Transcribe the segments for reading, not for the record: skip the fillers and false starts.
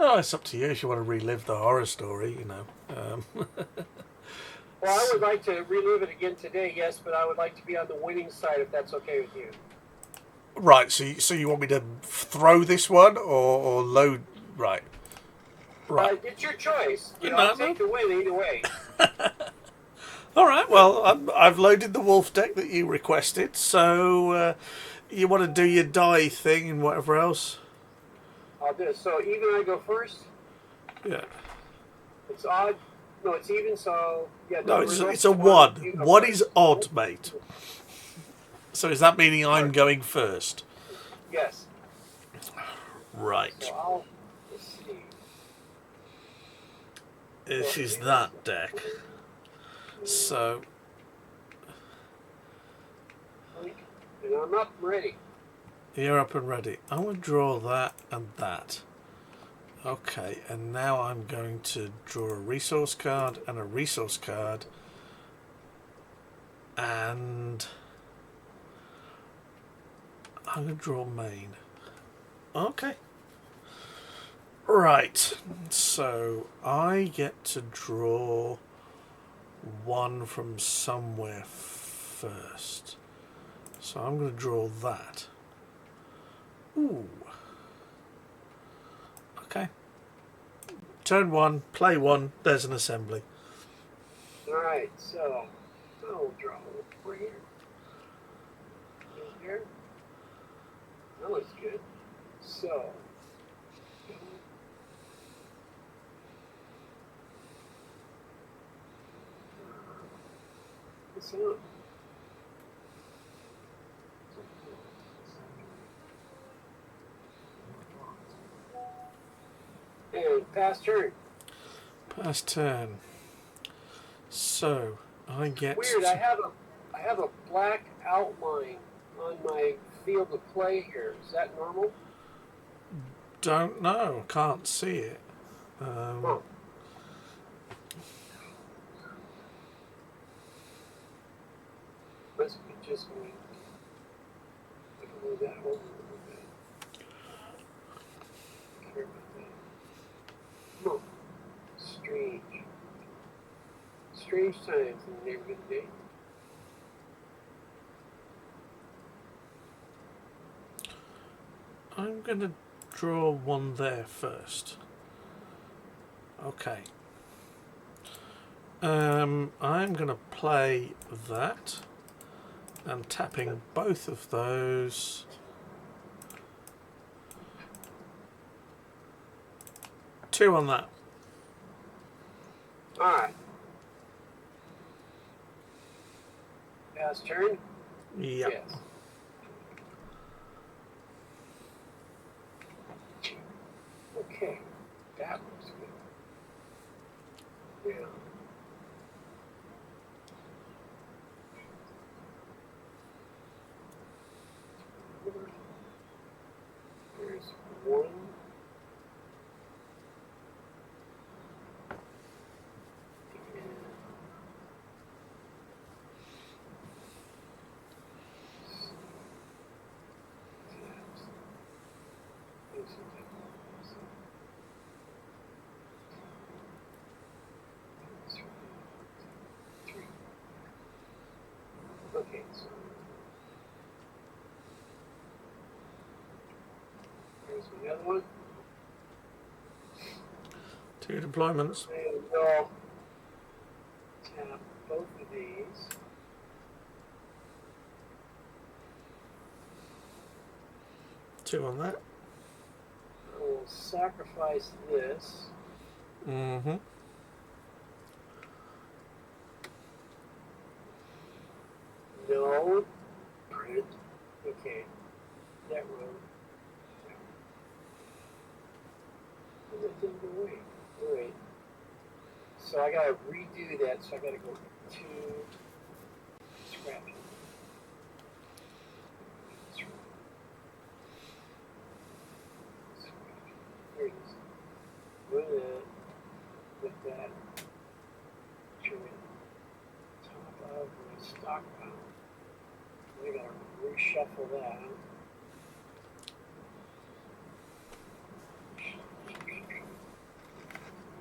Oh, it's up to you if you want to relive the horror story, you know. Well, I would like to relive it again today, yes, but I would like to be on the winning side if that's okay with you. Right, so you want me to throw this one or load? Right, right. It's your choice. You know, No, I'll no. take the win either way. All right. Well, I've loaded the wolf deck that you requested. So you want to do your die thing and whatever else? I'll do it. So even I go first. Yeah. It's odd. No, it's even. So yeah, No, the it's results a come on. one. You go What is first. odd, mate? So is that meaning I'm Sure. going first? Yes. So Right. let's see. This So is here's that deck. So and I'm up ready. you're up and ready. I'm going to draw that and that. Okay, and now I'm going to draw a resource card and a resource card. And I'm going to draw main. Okay. Right. So I get to draw one from somewhere first. So I'm going to draw that. Ooh. Okay. Turn one, play one, there's an assembly. All right. So I'll draw over here. In here. That looks good. So. What's up? And pass turn. Pass turn. So I get Weird. to... I have a black outline on my field of play here. Is that normal? Don't know. Can't see it. Huh. Must be just me. I can move that over a little bit. Care about that. Huh. Strange. Strange times in the neighborhood today. I'm going to draw one there first. Okay. I'm going to play that and tapping both of those. Two on that. Alright. Pass turn? Yep. Yes. Okay. That looks good. Yeah. There's one. Okay, so there's another one. Two deployments. And we'll tap both of these. Two on that. We'll sacrifice this. Mm-hmm. No. Print. Okay. That row. And that didn't go away. Alright. So I gotta redo that, so I gotta go to scratch. There it is. With that, turn it top of my stockpile. I gotta reshuffle that.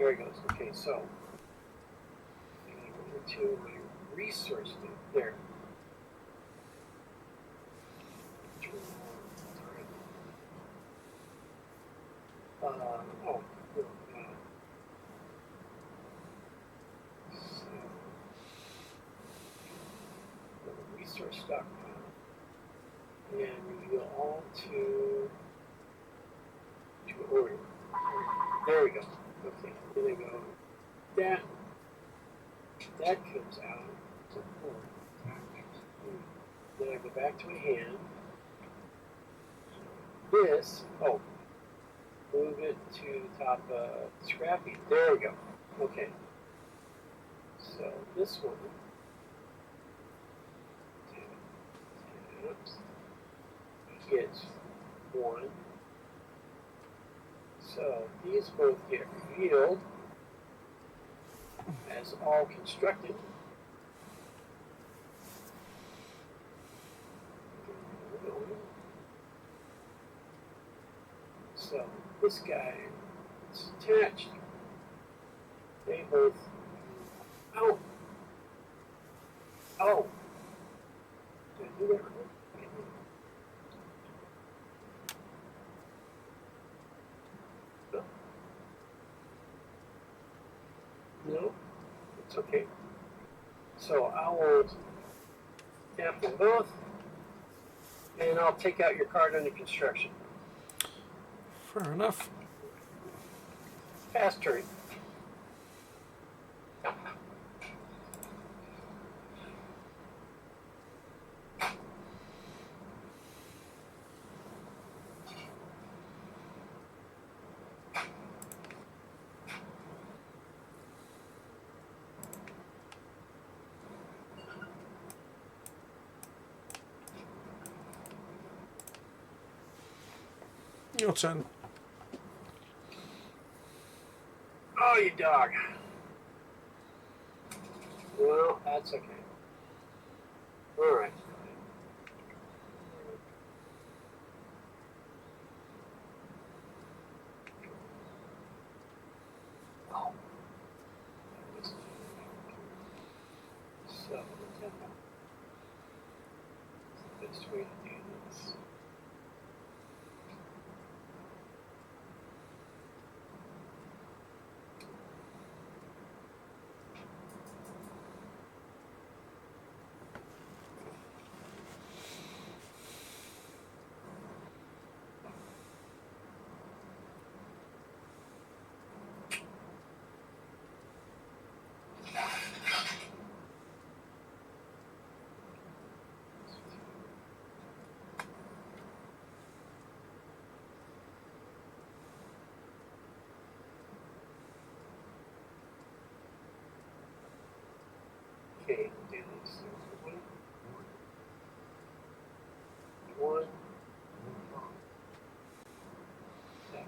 There it goes. Okay, so I'm going to go into my resource thing. There. Oh, no, so, the resource stockpile. And we go all to order. There we go. Okay, then I go that comes out. Then I go back to my hand. This, move it to the top of Scrappy. There we go. Okay. So this one. Gets one. So these both get revealed as all constructed. So this guy is attached. They both. Oh! Oh! Did I do that right? No, it's okay. So I will tap them both, and I'll take out your card under construction. Fair enough. Fast turn. Your turn. Oh, you dog. Well, that's okay. All right. Oh. So, the best way to do this. Okay, do this. One.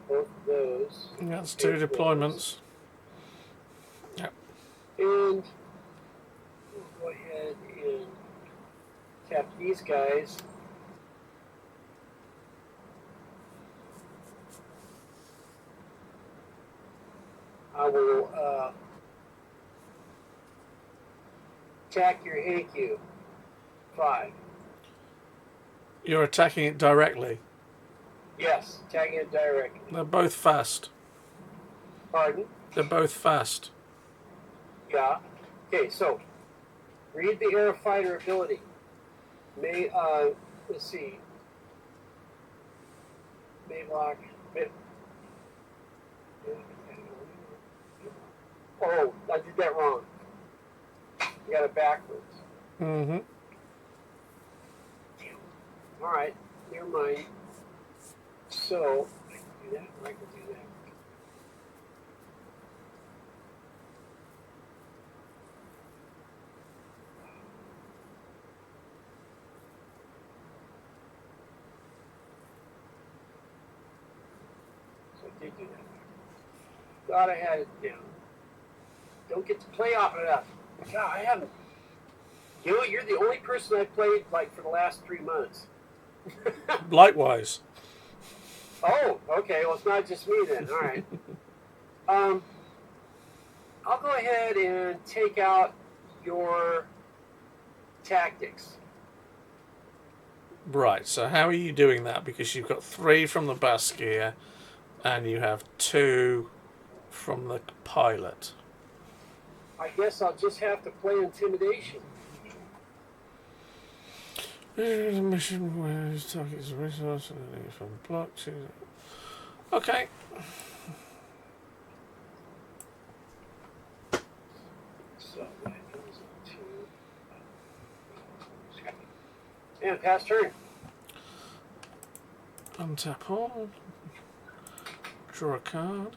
Both of those. That's two deployments. Yep. And we'll go ahead and tap these guys. I will attack your HQ. 5. You're attacking it directly. Yes, attacking it directly. They're both fast. Pardon? They're both fast. Yeah. Okay, so read the Aerofighter ability. Let's see. Mayblock. Oh, I did that wrong. I got it backwards. Mm-hmm. All right, never mind. So I can do that, or I can do that. So I did do that. Thought I had it down. Don't get to play off enough. God, I haven't. You know, you're the only person I've played like for the last 3 months. Likewise. Oh, okay. Well, it's not just me then. All right. I'll go ahead and take out your tactics. Right, so how are you doing that? Because you've got 3 from the Basquiat and you have 2 from the pilot. I guess I'll just have to play intimidation. Mission where targets a resource and from blocks. Okay. So that goes into and pass turn. Untap all. Draw a card.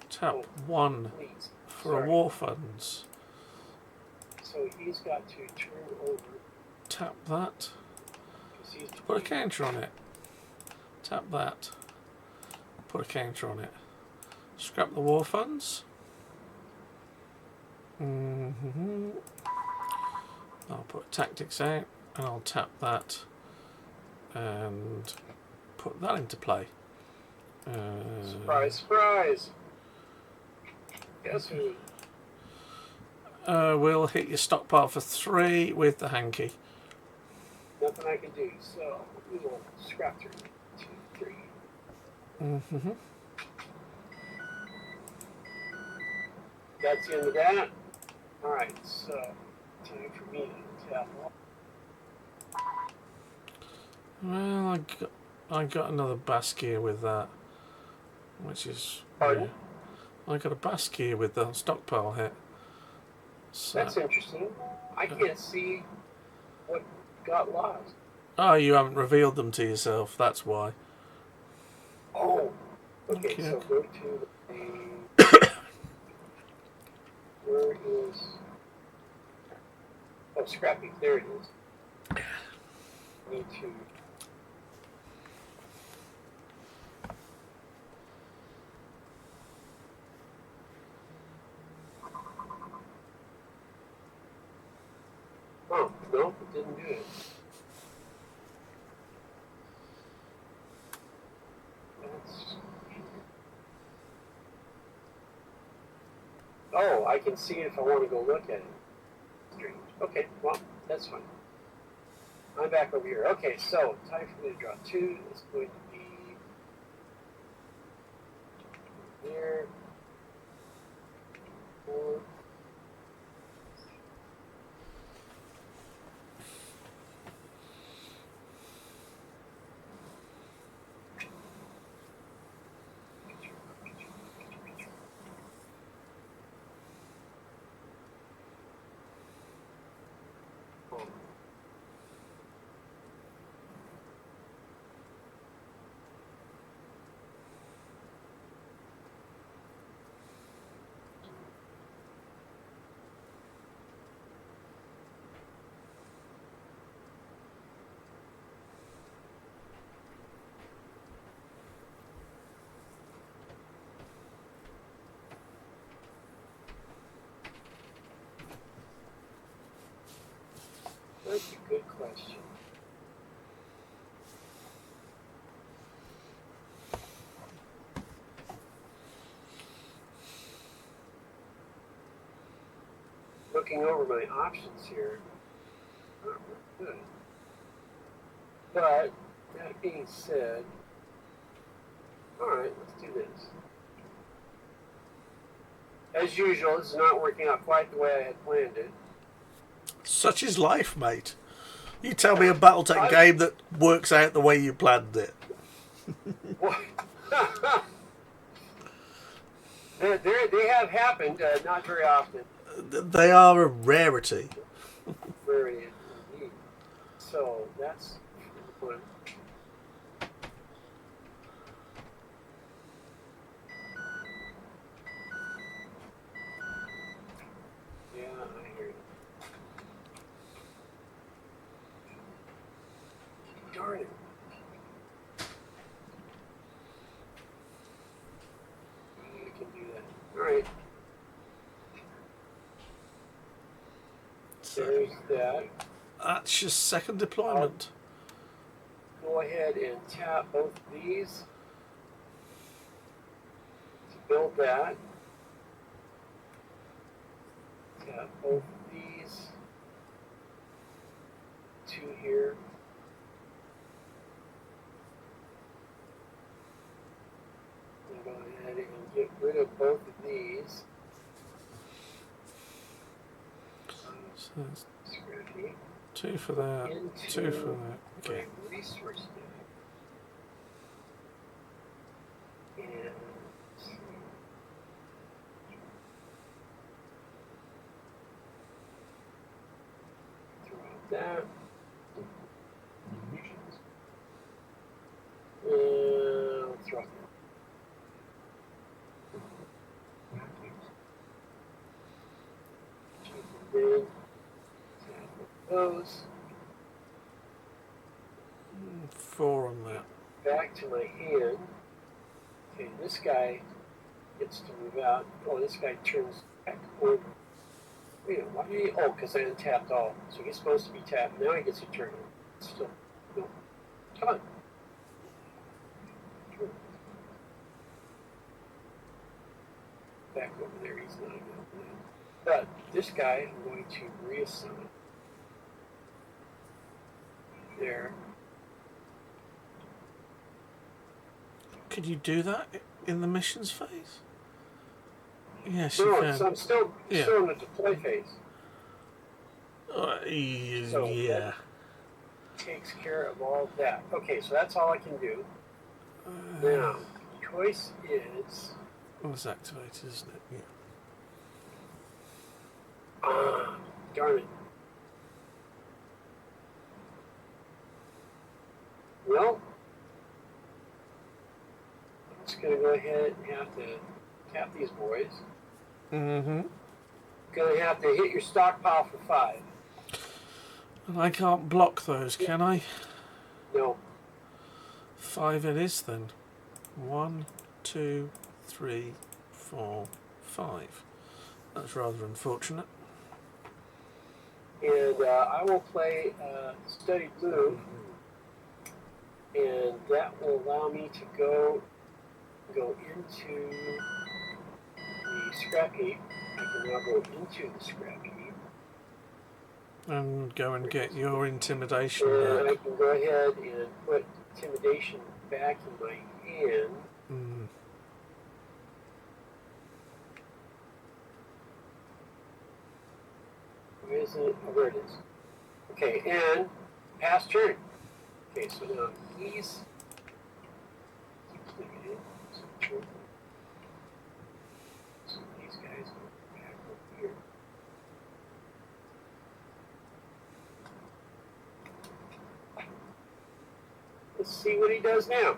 Tap 1 Please. for a war funds. So he's got to turn over. Tap that. He's Put a counter on it. Tap that. Put a counter on it. Scrap the war funds. I'll put tactics out and I'll tap that and put that into play. Surprise, surprise. Guess who? We'll hit your stockpile for 3 with the hanky. Nothing I can do. So we will scrap turn. 2, 3. That's the end of that. Alright, so time for me to tap off. Well, I got another Basquiat with that, which is. Pardon? I got a Basquiat with the stockpile hit. So, That's interesting. I can't see what got lost. oh, you haven't revealed them to yourself. That's why. Oh, okay. Okay. So go to the. Where is? Oh, scrapping. There it is. Need to. Oh, no, it didn't do it. That's... Oh, I can see it if I want to go look at it. Strange. Okay, well, that's fine. I'm back over here. Okay, so time for me to draw 2. It's going to be here. 4. That's a good question. Looking over my options here, not really good. But that being said, all right, let's do this. As usual, this is not working out quite the way I had planned it. Such is life, mate. You tell me a Battletech game that works out the way you planned it. They have happened, not very often. They are a rarity. Rarity, indeed. So that's one. Yeah, I hear you. Darn it. You can do that. Alright. There's that. That's your second deployment. Go ahead and tap both of these. build that. Got both of these. Two here. Go ahead and get rid of both of these. So that's 2 for that, 2 for that. Okay. Resource deck. And throw out that. Let's throw out that. Then those 4 on that. back to my hand. Okay, this guy gets to move out. Oh, this guy turns back over. Wait, why did he? Oh, because I untapped all. So he's supposed to be tapped. Now he gets a turn. Still, no. Come on. Back over there. He's not available. But this guy, I'm going to reassign. There. Could you do that in the missions phase? Yes, No, you can. I'm still in the deploy phase. So yeah. that takes care of all of that. Okay, so that's all I can do. Now, the choice is... Well, it's activated, isn't it? Yeah. Darn it. Well, I'm just going to go ahead and have to tap these boys. Mm-hmm. Going to have to hit your stockpile for 5. And I can't block those, can I? No. 5 it is then. 1, 2, 3, 4, 5. That's rather unfortunate. And I will play Study Blue, and that will allow me to go into the scrap heap. I can now go into the scrap heap. And go and get your intimidation And I back. can go ahead and put intimidation back in my hand. Mm. Where is it? Oh, there it is. Okay, and pass turn. Okay, so now he's negative. So these guys go back over here. Let's see what he does now.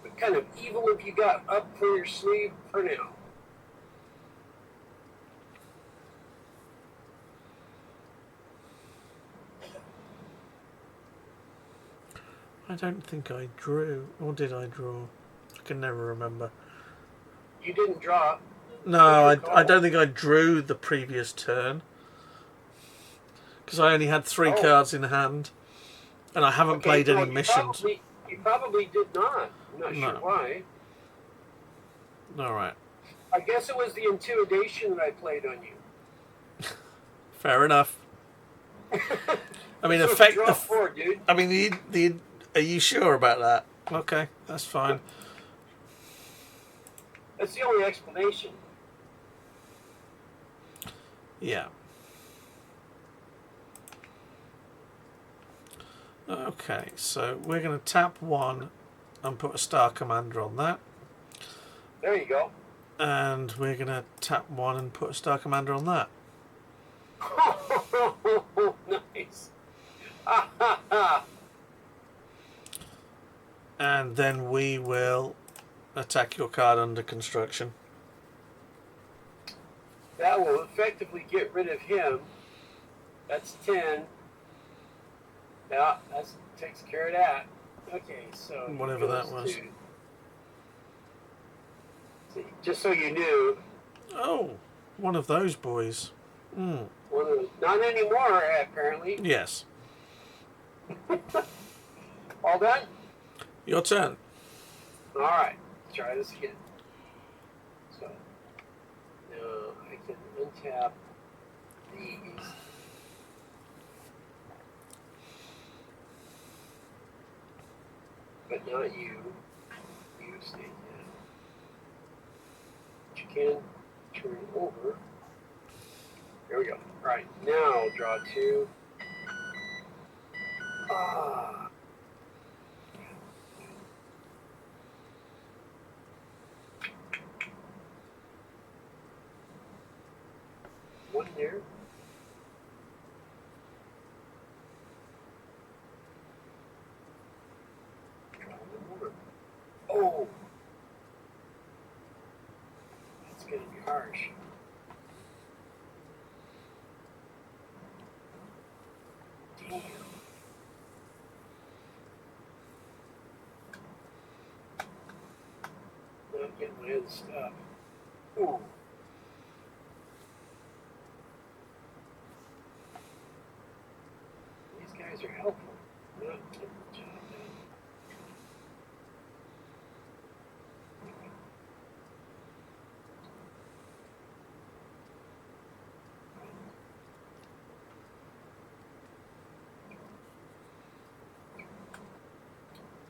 What kind of evil have you got up for your sleeve for now? I don't think I drew. Or did I draw? I can never remember. You didn't draw. No, I don't think I drew the previous turn. Because I only had 3 cards in hand. And I haven't played any missions. You probably did not. I'm not sure why. Alright. I guess it was the intimidation that I played on you. Fair enough. I mean, So draw 4, dude. I mean, are you sure about that? Okay, that's fine. That's the only explanation. Yeah. Okay, so we're going to tap 1 and put a Star Commander on that. There you go. And we're going to tap 1 and put a Star Commander on that. Nice. Ha ha ha. And then we will attack your card under construction. That will effectively get rid of him. That's 10. Yeah, that takes care of that. Okay, so whatever that was. Just so you knew. Oh, one of those boys. Not anymore, apparently. Yes. All done? Your turn. All right. Try this again. So now I can untap these. But not you. You stay down. But you can turn over. There we go. All right. Now I'll draw 2. Ah. One there. Draw one more. Oh. That's going to be harsh. Damn. Not getting my other stuff. Ooh. These guys are helpful. Not getting the job done.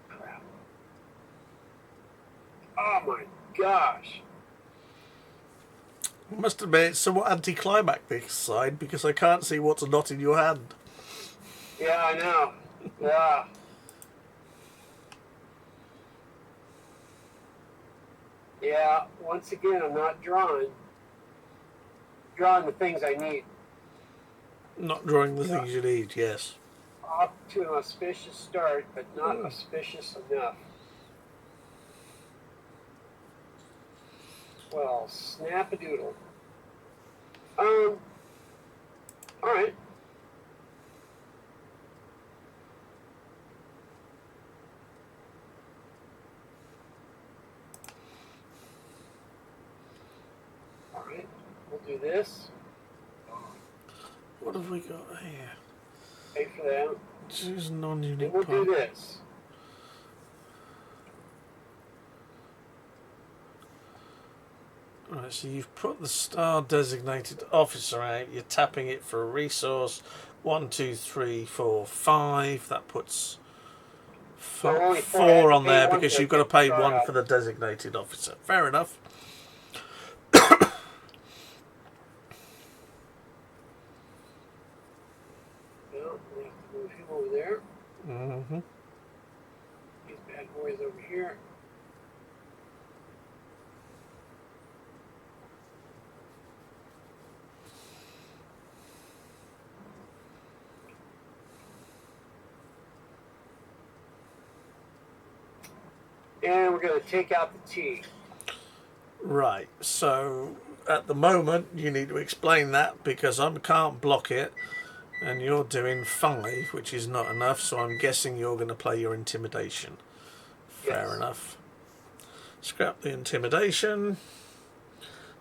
Crap. Oh my gosh. Must admit, it's somewhat anticlimactic side because I can't see what's not in your hand. Yeah, I know. Yeah. Yeah, once again, I'm not drawing the things I need. Not drawing the things you need, yes. Off to an auspicious start, but not auspicious enough. Well, snap-a-doodle. All right. All right, we'll do this. What have we got here? Pay for that. Choose And non-unique we'll do part. this. Right, so you've put the star designated officer out. You're tapping it for a resource. 1, 2, 3, 4, 5. That puts only 4 on pay there one because to you've got to get pay the star 1 out. for the designated officer. Fair enough. Well, we have to move him over there. Mm-hmm. These bad boys over here. And we're going to take out the T. Right, so at the moment you need to explain that because I can't block it and you're doing 5, which is not enough, so I'm guessing you're going to play your intimidation. Fair Yes. enough. Scrap the intimidation.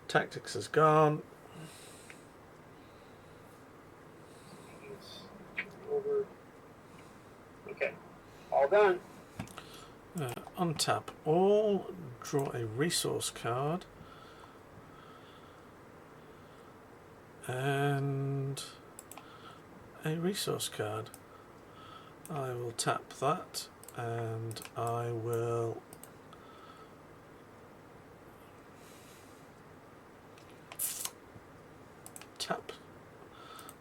Tactics has gone. Over. Okay. All done. Untap all, draw a resource card, and a resource card. I will tap that, and I will tap.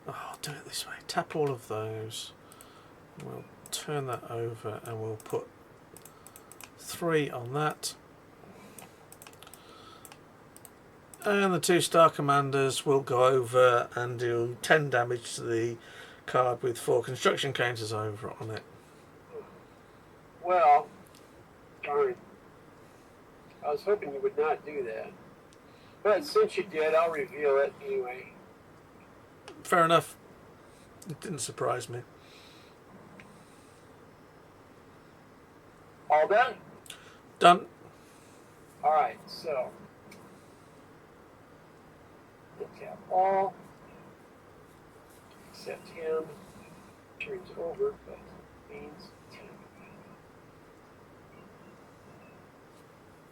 Oh, I'll do it this way. Tap all of those. We'll turn that over, and we'll put 3 on that. And the 2-star commanders will go over and do 10 damage to the card with 4 construction counters over on it. Well, darn. I was hoping you would not do that. But since you did, I'll reveal it anyway. Fair enough. It didn't surprise me. All done? Done. All right, so. Tap all. Except him turns over, but means 10.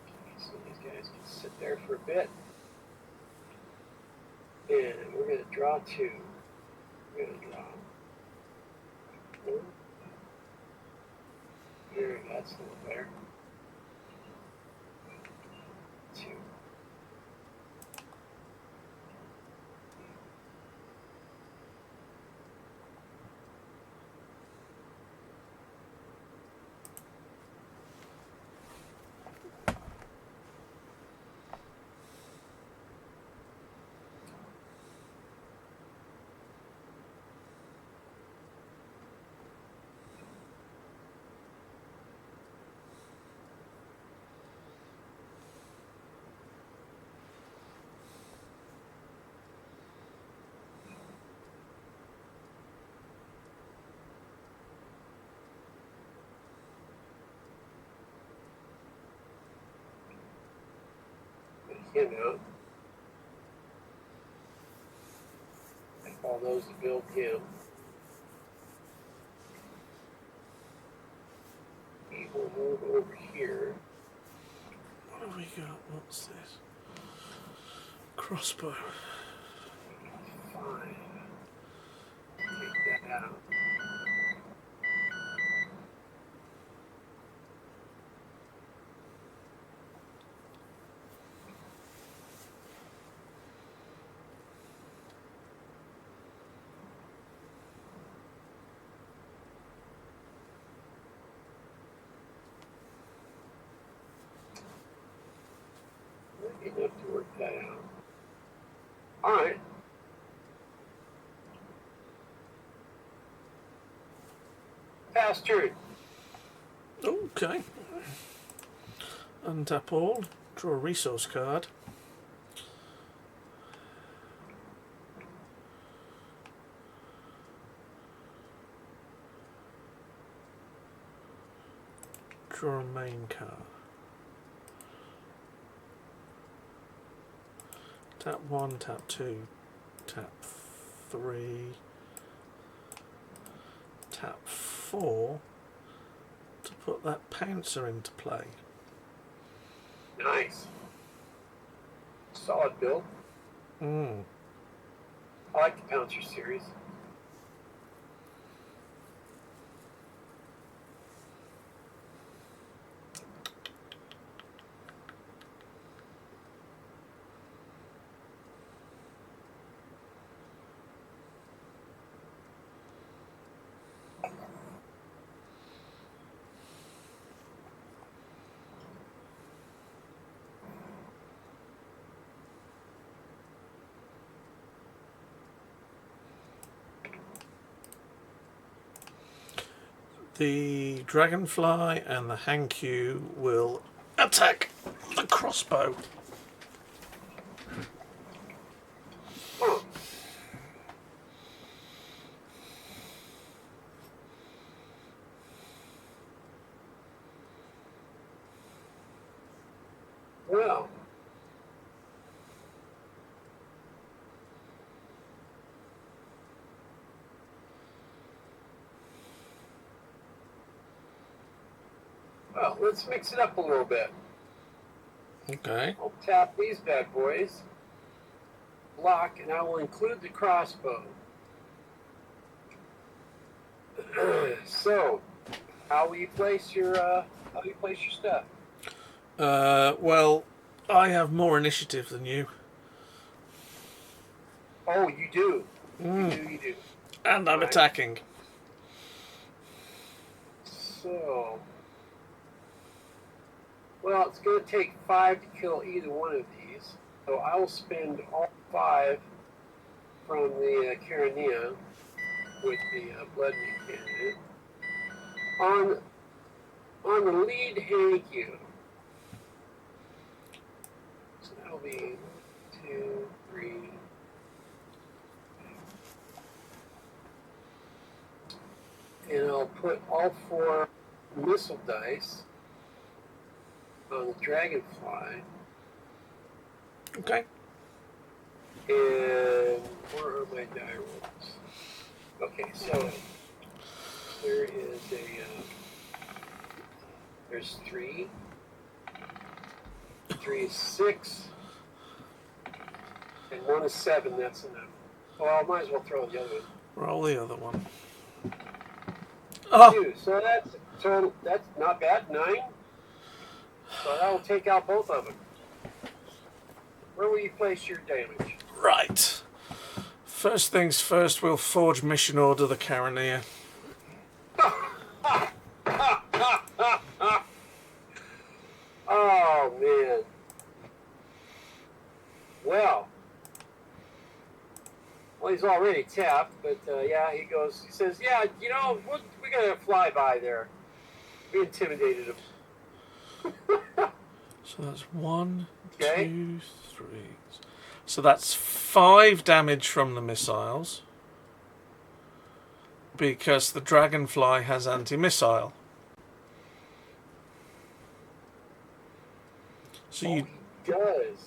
Okay, so these guys can sit there for a bit. And we're going to draw 2. We're going to draw 1. There, that's a little better. 2. Him out. And all those that build him. He will move over here. What have we got? What's this? Crossbow. Fine. Take that out. Enough to work that out. Alright. Pass turn. Okay. Untap all. Draw a resource card. Draw a main card. Tap 1, tap 2, tap 3, tap 4 to put that pouncer into play. Nice. Solid build. Mm. I like the Pouncer series. The dragonfly and the Hankyu will attack the crossbow. Oh. Well. Well, let's mix it up a little bit. Okay. I'll tap these bad boys, block, and I will include the crossbow. So, how will you place your stuff? Well, I have more initiative than you. Oh, you do. You do. And I'm Right. attacking. So, well, it's going to take 5 to kill either one of these. So I will spend all 5 from the Carania with the Bloodney candidate on the lead Hankyu. So that'll be 2, 3. And I'll put all 4 missile dice on the dragonfly. Okay. And where are my die rolls? Okay, so there is there's 3. 3 is 6. And 1 is 7, that's enough. Well, I might as well throw the other one. Roll the other one. Oh! 2. So that's not bad. 9. So that will take out both of them. Where will you place your damage? Right. First things first, we'll forge mission order the Carronea. Oh, man. Well, he's already tapped, but yeah, he says, yeah, you know, we're going to fly by there. We intimidated him. So that's 1, Okay. 2, 3. So that's 5 damage from the missiles. Because the Dragonfly has anti-missile. So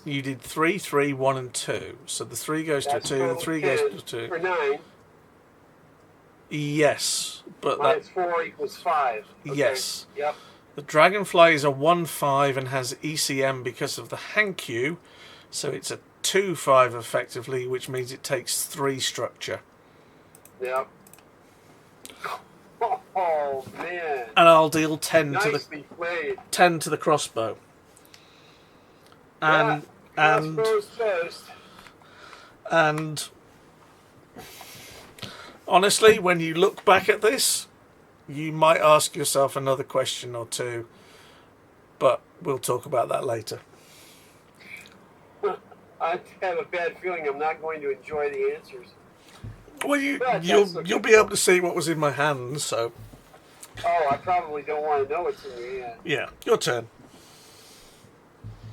you did 3, 3, 1 and 2. So the 3 goes to 2, the 3 goes to 2. For 9. Yes, but minus 4 equals 5. Okay. Yes. Yep. The Dragonfly is a 1/5 and has ECM because of the Hankyu, so it's a 2/5 effectively, which means it takes 3 structure. Yep. Oh man! And I'll deal 10 Nicely played. 10 to the crossbow. And crossbow's toast. And honestly, when you look back at this, you might ask yourself another question or two, but we'll talk about that later. I have a bad feeling I'm not going to enjoy the answers. Well, you'll be able to see what was in my hands, so. Oh, I probably don't want to know what's in your hand. Yeah, your turn.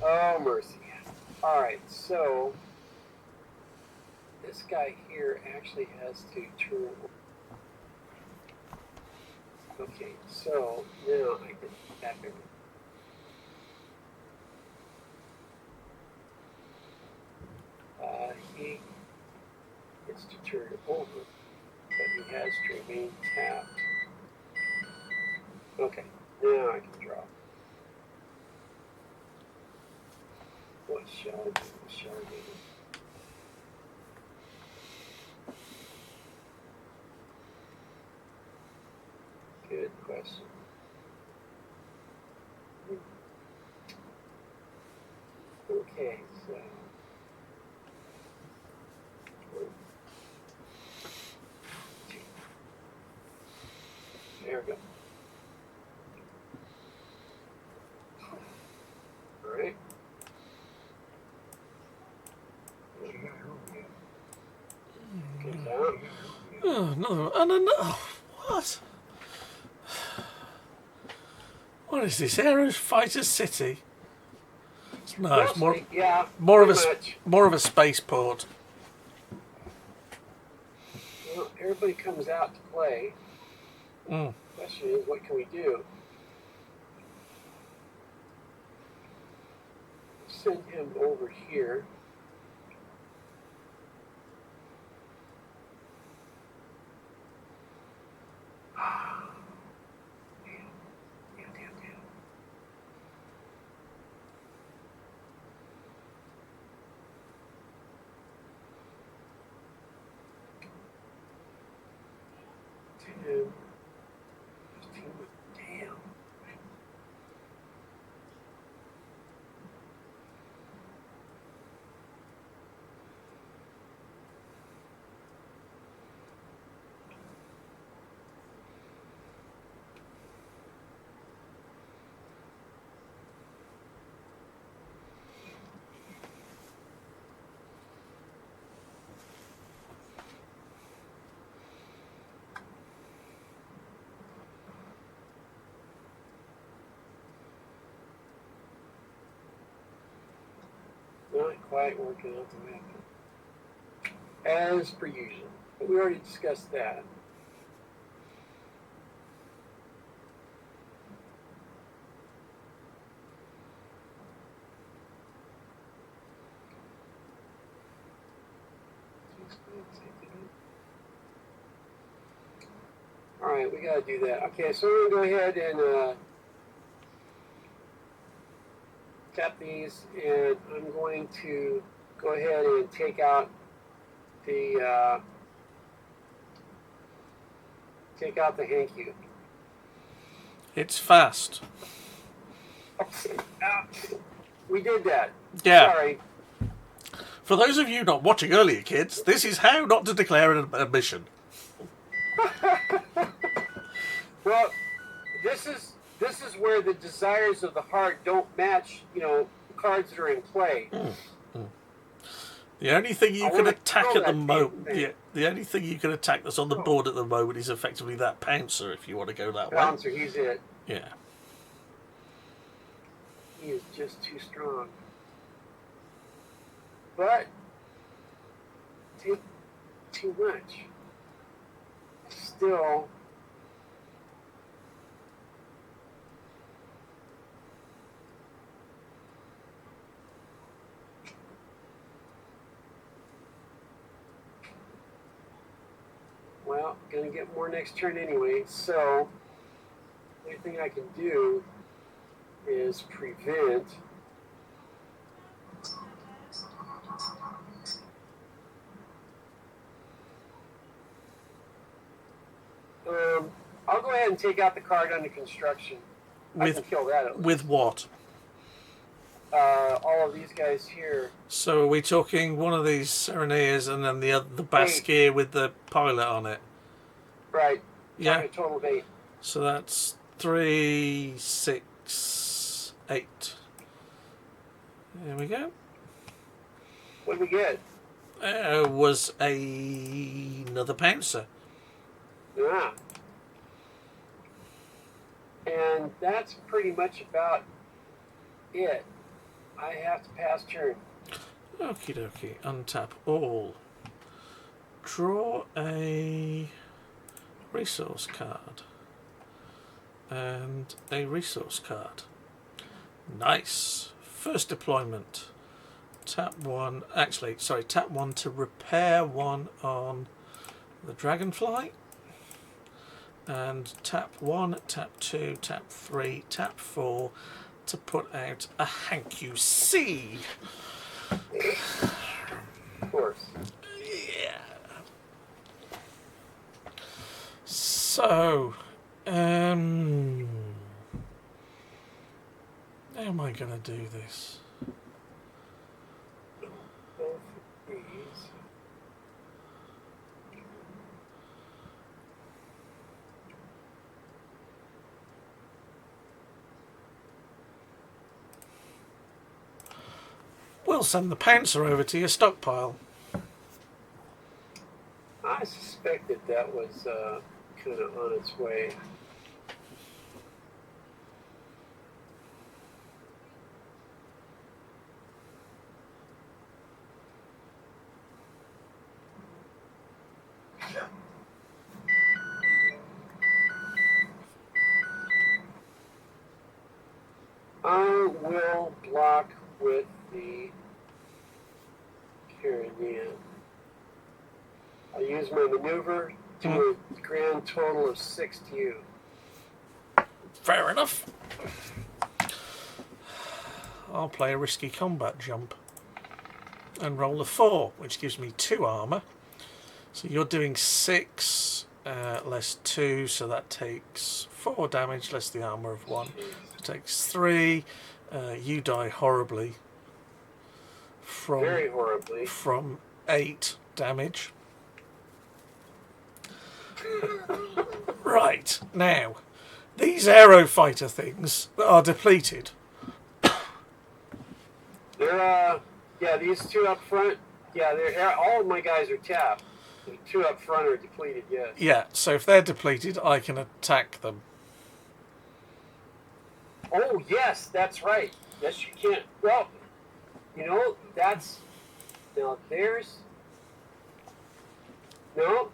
Oh, mercy. All right, so this guy here actually has to turn. Okay, so now I can tap him. He gets to turn over, but he has to remain tapped. Okay, now I can draw. What shall I do? What shall I do? Good question. Okay, so. There we go. All right. Good down. Oh, no, another. What? What is this? Aerofighter City? No, it's more of a spaceport. Well, everybody comes out to play. The question is, what can we do? Send him over here. Damn. Not quite working out the way as per usual. But we already discussed that. Alright, we gotta do that. Okay, so we're gonna go ahead and tap these, and I'm going to go ahead and take out the hand cube. It's fast. We did that. Yeah. Sorry. For those of you not watching earlier, kids, this is how not to declare an mission. Well, this is where the desires of the heart don't match, cards that are in play. The only thing you can attack at the moment, thing. the only thing you can attack that's on the board at the moment is effectively that pouncer. If you want to go that way. Pouncer, he's it. Yeah. He is just too strong. But take too much. Still. Well, gonna get more next turn anyway, so the only thing I can do is prevent. I'll go ahead and take out the card under construction. I can kill that. With what? All of these guys here. So are we talking one of these Serenairs and then the Baskier with the pilot on it? Right. Yeah. A total of 8. So that's 3, 6, 8. There we go. What did we get? Was another pouncer. Yeah. And that's pretty much about it. I have to pass turn. Okie dokie. Untap all. Draw a resource card. And a resource card. Nice. First deployment. Tap 1. Actually, sorry, tap 1 to repair 1 on the Dragonfly. And tap 1, tap 2, tap 3, tap 4 to put out a Hank C. Of course. Yeah. So, how am I going to do this? Both of these. We'll send the pouncer over to your stockpile. I suspected that was kind of on its way. I will block with the Caribbean. I'll use my maneuver to a grand total of 6 to you. Fair enough. I'll play a risky combat jump and roll a 4, which gives me 2 armour. So you're doing 6 less 2, so that takes 4 damage less the armour of 1. It takes 3. You die horribly. Very horribly. From 8 damage. Right, now, these Aerofighter things are depleted. They're, yeah, these 2 up front, yeah, all of my guys are tapped. The 2 up front are depleted, yes. Yeah, so if they're depleted, I can attack them. Oh, yes, that's right. Yes, you can. Well, now there's, no,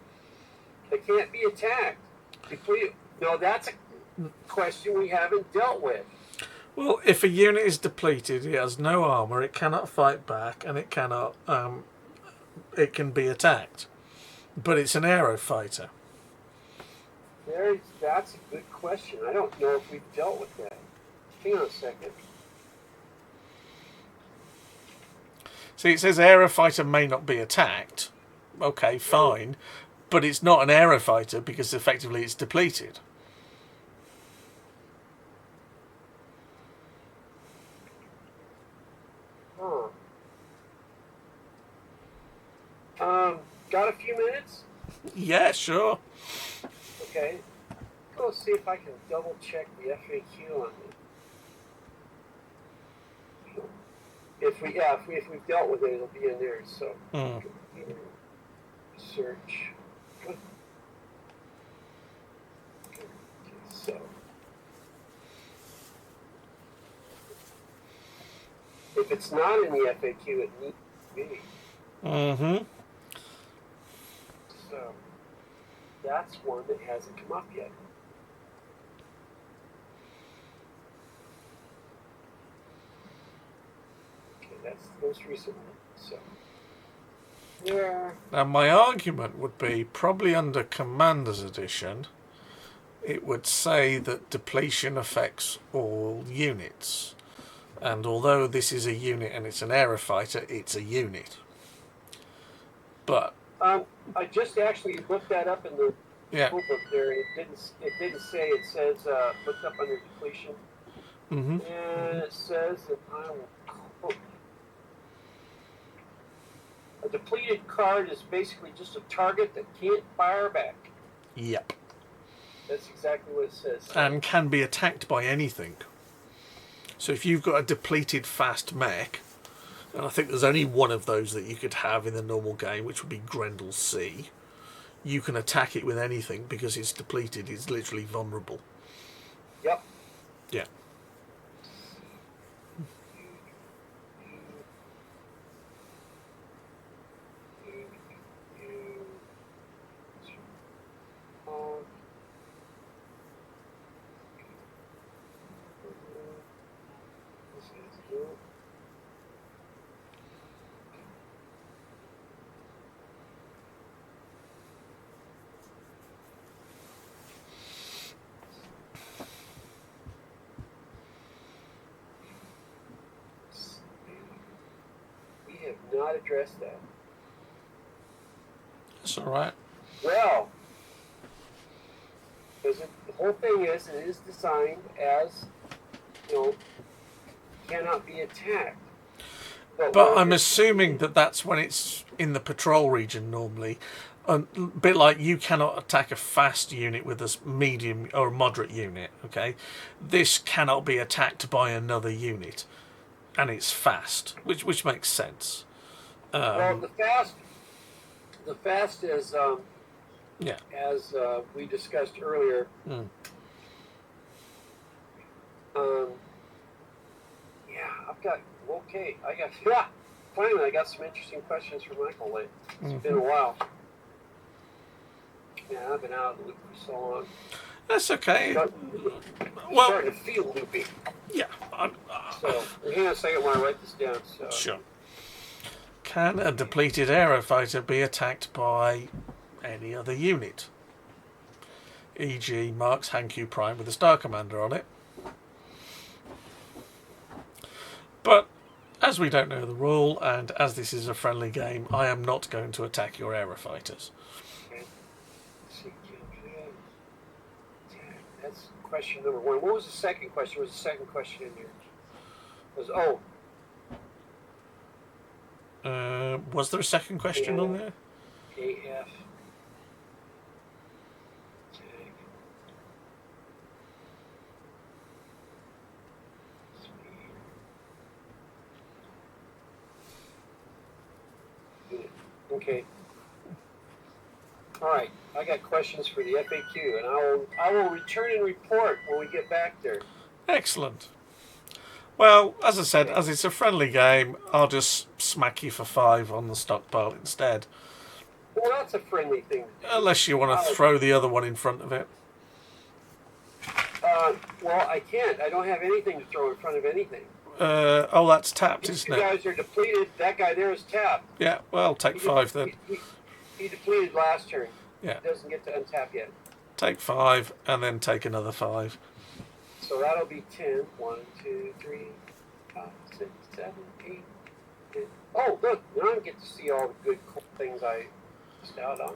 they can't be attacked. Depleted. No, that's a question we haven't dealt with. Well, if a unit is depleted, it has no armour, it cannot fight back, and it cannot, it can be attacked. But it's an Aerofighter. That's a good question. I don't know if we've dealt with that. Hang on a second. See, it says Aerofighter may not be attacked. Okay, fine. But it's not an Aerofighter because effectively it's depleted. Huh. Got a few minutes? Yeah, sure. Okay. Go see if I can double check the FAQ on it. If we've dealt with it, it'll be in there. So search. Okay, so if it's not in the FAQ, it needs to be. Mm-hmm. So that's one that hasn't come up yet. Okay, that's the most recent one. So yeah. Now, my argument would be probably under Commander's Edition, it would say that depletion affects all units. And although this is a unit and it's an Aerofighter, it's a unit. But I just actually looked that up in the yeah, rule book there, and it didn't say. It says looked up under depletion, mm-hmm. and it says that I will quote. A depleted card is basically just a target that can't fire back. Yep. That's exactly what it says. And can be attacked by anything. So if you've got a depleted fast mech, and I think there's only one of those that you could have in the normal game, which would be Grendel C, you can attack it with anything because it's depleted. It's literally vulnerable. Yep. Yeah. Not address that. That's all right. Well, because the whole thing is, it is designed as, cannot be attacked. But I'm assuming that that's when it's in the patrol region normally. A bit like you cannot attack a fast unit with a medium or a moderate unit, okay? This cannot be attacked by another unit. And it's fast, which makes sense. Well, the fast is, yeah, as we discussed earlier. Finally, I got some interesting questions for Michael lately. It's been a while. Yeah, I've been out of the loop for so long. That's okay. Starting to feel loopy. Yeah. So, hang on a second while I write this down. So. Sure. Can a depleted Aerofighter be attacked by any other unit? E.g. Mark's Hankyu Prime with a Star Commander on it. But, as we don't know the rule, and as this is a friendly game, I am not going to attack your Aerofighters. Okay. That's question number one. What was the second question? Was the second question in there? Was there a second question on there? AF. Okay. All right. I got questions for the FAQ, and I will return and report when we get back there. Excellent. Well, as I said, as it's a friendly game, I'll just smack you for 5 on the stockpile instead. Well, that's a friendly thing. Unless you want to throw the other one in front of it. Well, I can't. I don't have anything to throw in front of anything. That's tapped, isn't it? You guys are depleted. That guy there is tapped. Yeah, well, take 5 then. He depleted last turn. Yeah. He doesn't get to untap yet. take 5, and then take another 5. So that'll be 10. 1, 2, 3, 5, 6, 7, 8, 10. Oh, look! Now I get to see all the good, cool things I missed out on.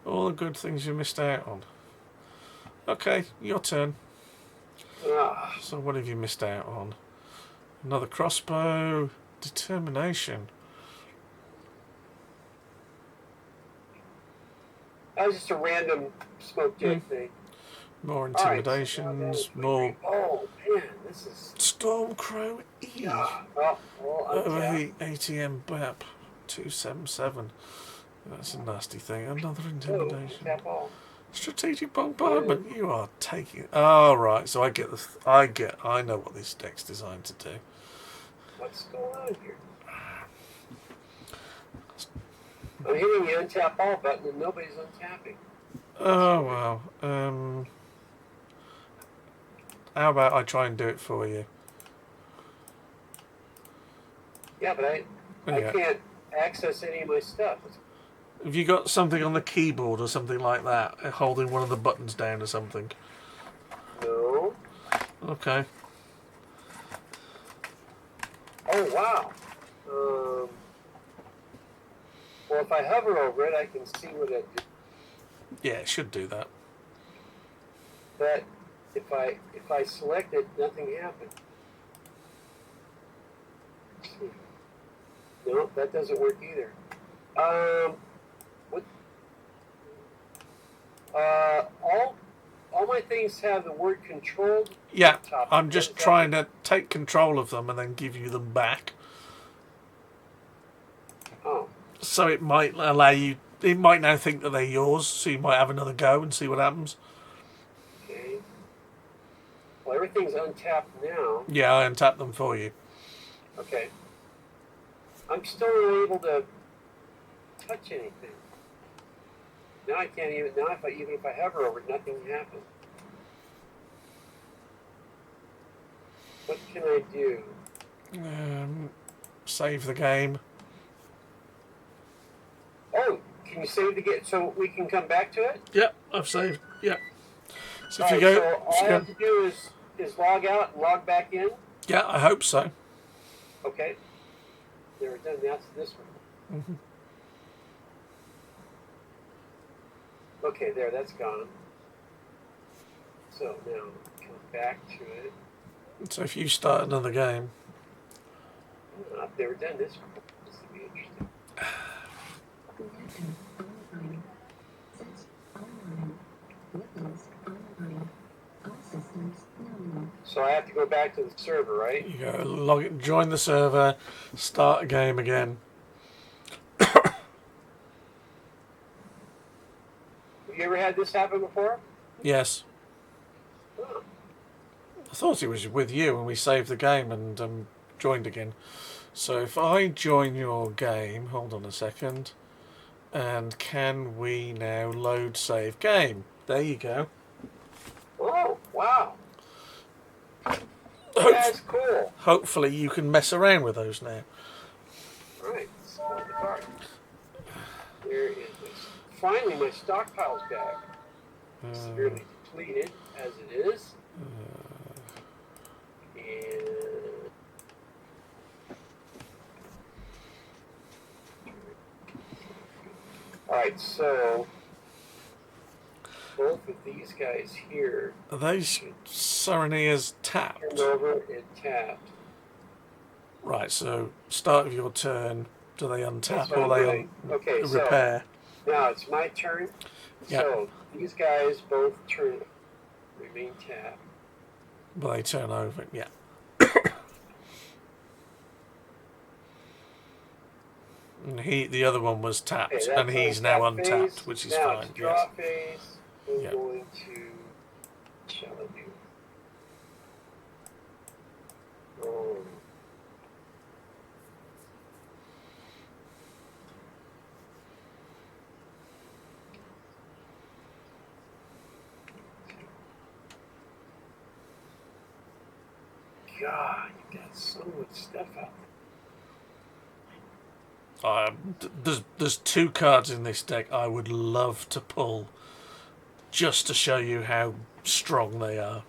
All the good things you missed out on. Okay, your turn. Ah, So what have you missed out on? Another crossbow. Determination. that was just a random smoke jet thing. More All right, so now intimidations. that is More oh man, this is. Stormcrow E. Well, Overheat ATM BAP 277. That's a nasty thing. Another intimidation. Tap all. Strategic bombardment. You are taking. Oh right. So I get the. I know what this deck's designed to do. What's going on here? I'm hitting the untap all button and nobody's untapping. Oh well. How about I try and do it for you? Yeah, but I can't access any of my stuff. Have you got something on the keyboard or something like that, holding one of the buttons down or something? No. Okay. Oh wow. Well, if I hover over it, I can see what it do. Yeah, it should do that. But if I select it, nothing happens. No, that doesn't work either. What? All my things have the word controlled. Yeah, I'm just trying to take control of them and then give you them back. Oh. So it might allow you. It might now think that they're yours, so you might have another go and see what happens. Okay. Well, everything's untapped now. Yeah, I untap them for you. Okay. I'm still not able to touch anything. Now I can't even. Now even if I hover over it, nothing happens. What can I do? Save the game. Oh, can you save the game so we can come back to it? Yep, I've saved. Yep. So if All you right, go, so all I have to do is log out and log back in. Yeah, I hope so. Okay. There, we're done. That's this one. Mm-hmm. Okay, there, that's gone. So now come back to it. So if you start another game. I've never done this before. This would be interesting. So I have to go back to the server, right? You go log it, join the server, start a game again. Have you ever had this happen before? Yes. Oh. I thought it was with you when we saved the game and joined again. So if I join your game, hold on a second, and can we now load save game? There you go. Oh, wow. That's cool. Hopefully you can mess around with those now. Right, so the card. There it is. Finally, my stockpile's back. Severely depleted as it is. And alright, so both of these guys here. Are those Serenias tapped? Turned over and tapped. Right, so start of your turn, do they untap or they okay, repair? So now it's my turn. Yep. So these guys both remain tapped. But they turn over, yeah. And the other one was tapped, Okay, and he's now untapped, phase. which is now fine. It's draw yes. phase. We're Yep. going to. Shall I do? God, you got so much stuff out there. There's 2 cards in this deck I would love to pull. just to show you how strong they are.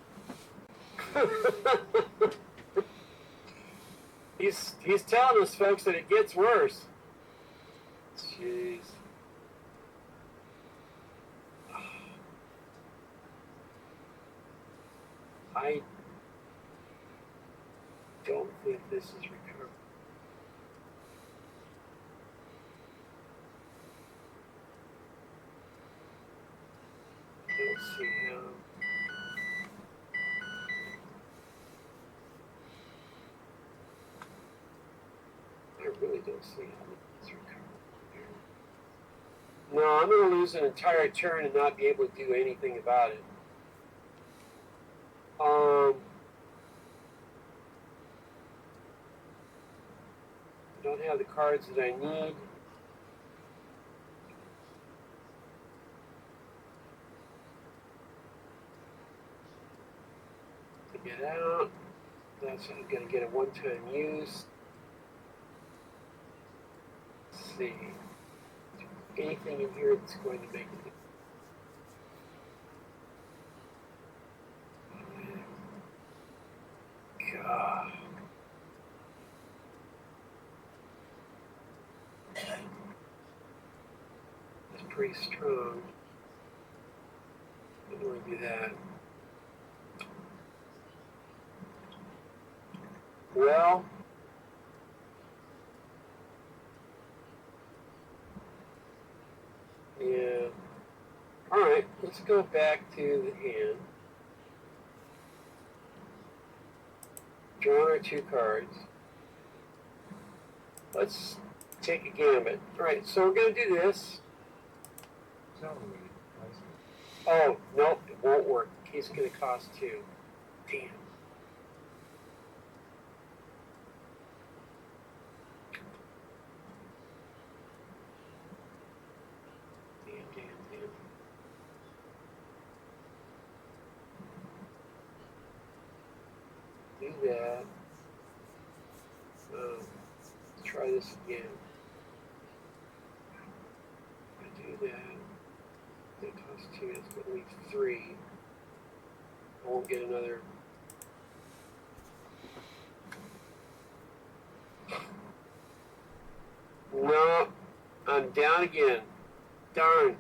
He's telling us, folks, that it gets worse. Jeez. I don't think this is recovered. I don't see how. I really don't see how it's recovered. No, I'm going to lose an entire turn and not be able to do anything about it. I don't have the cards that I need. To get out. That's I'm going to get a one-time use. Let's see. Anything in here that's going to make it. God. It's pretty strong. I don't want to do that. Well, yeah. All right, let's go back to the hand. Drawn our 2 cards. Let's take a gambit. All right, so we're going to do this. Oh, nope, it won't work. He's going to cost 2. Damn. Do that. Let's try this again. I do that. That costs 2. That's going to leave 3. I won't get another. No, I'm down again. Darn.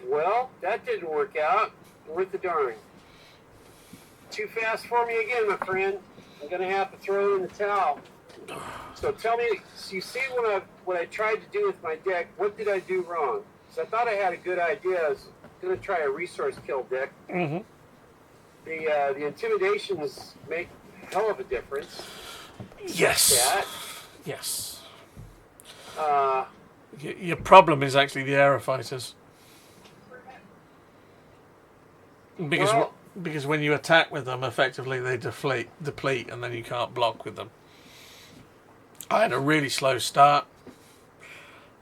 Well, that didn't work out. Worth the darn. Too fast for me again, my friend. I'm gonna have to throw in the towel. So tell me, so you see what I tried to do with my deck, what did I do wrong? So I thought I had a good idea. I was gonna try a resource kill deck. Mm-hmm. The intimidations make a hell of a difference. Yes. That. Yes. Uh, Your problem is actually the Aerofighters. Because when you attack with them, effectively they deplete, and then you can't block with them. I had a really slow start,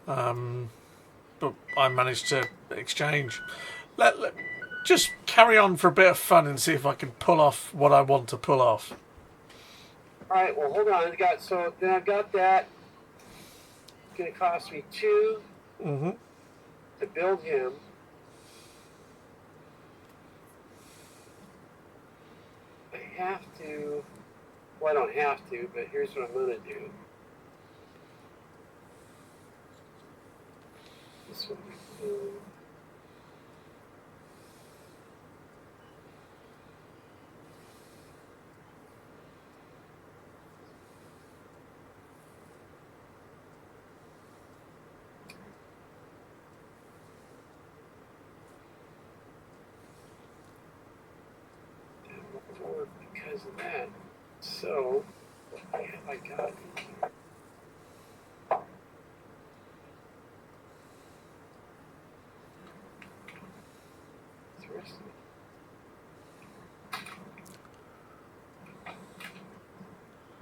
but I managed to exchange. Just carry on for a bit of fun and see if I can pull off what I want to pull off. All right, well, hold on. I've got that. It's going to cost me 2 to build him. I have to. Well, I don't have to, but here's what I'm going to do. This one. Because of that. So, what have I got in here?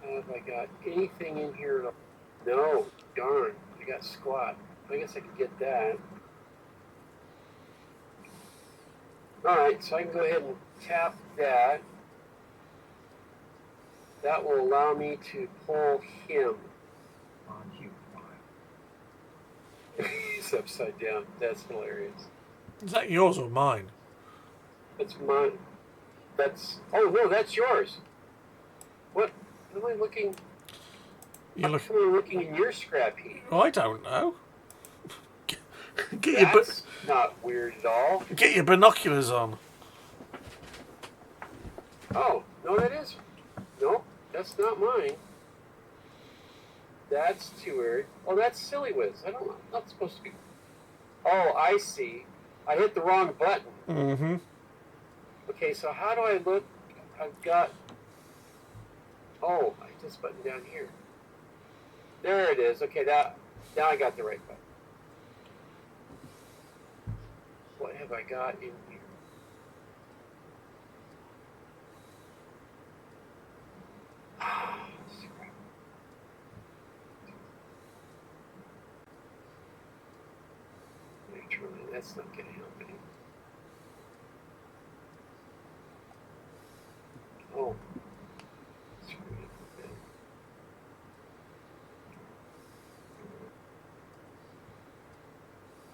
Have I got anything in here at all? No, darn. I got squat. I guess I could get that. Alright, so I can go ahead and tap that. That will allow me to pull him. It's upside down. That's hilarious. Is that yours or mine? It's mine. That's... Oh, no, that's yours. What? Am I looking... You look. How come I'm looking in your scrap heap? Oh, I don't know. That's not weird at all. Get your binoculars on. Oh, no, that is... No, that's not mine. That's too weird. Oh, that's Silly Whiz. I don't know. Not supposed to be... Oh, I see. I hit the wrong button. Mm-hmm. Okay, so how do I look? I've got... Oh, I hit this button down here. There it is. Okay, now I got the right button. What have I got in here? That's not going to help any. Oh.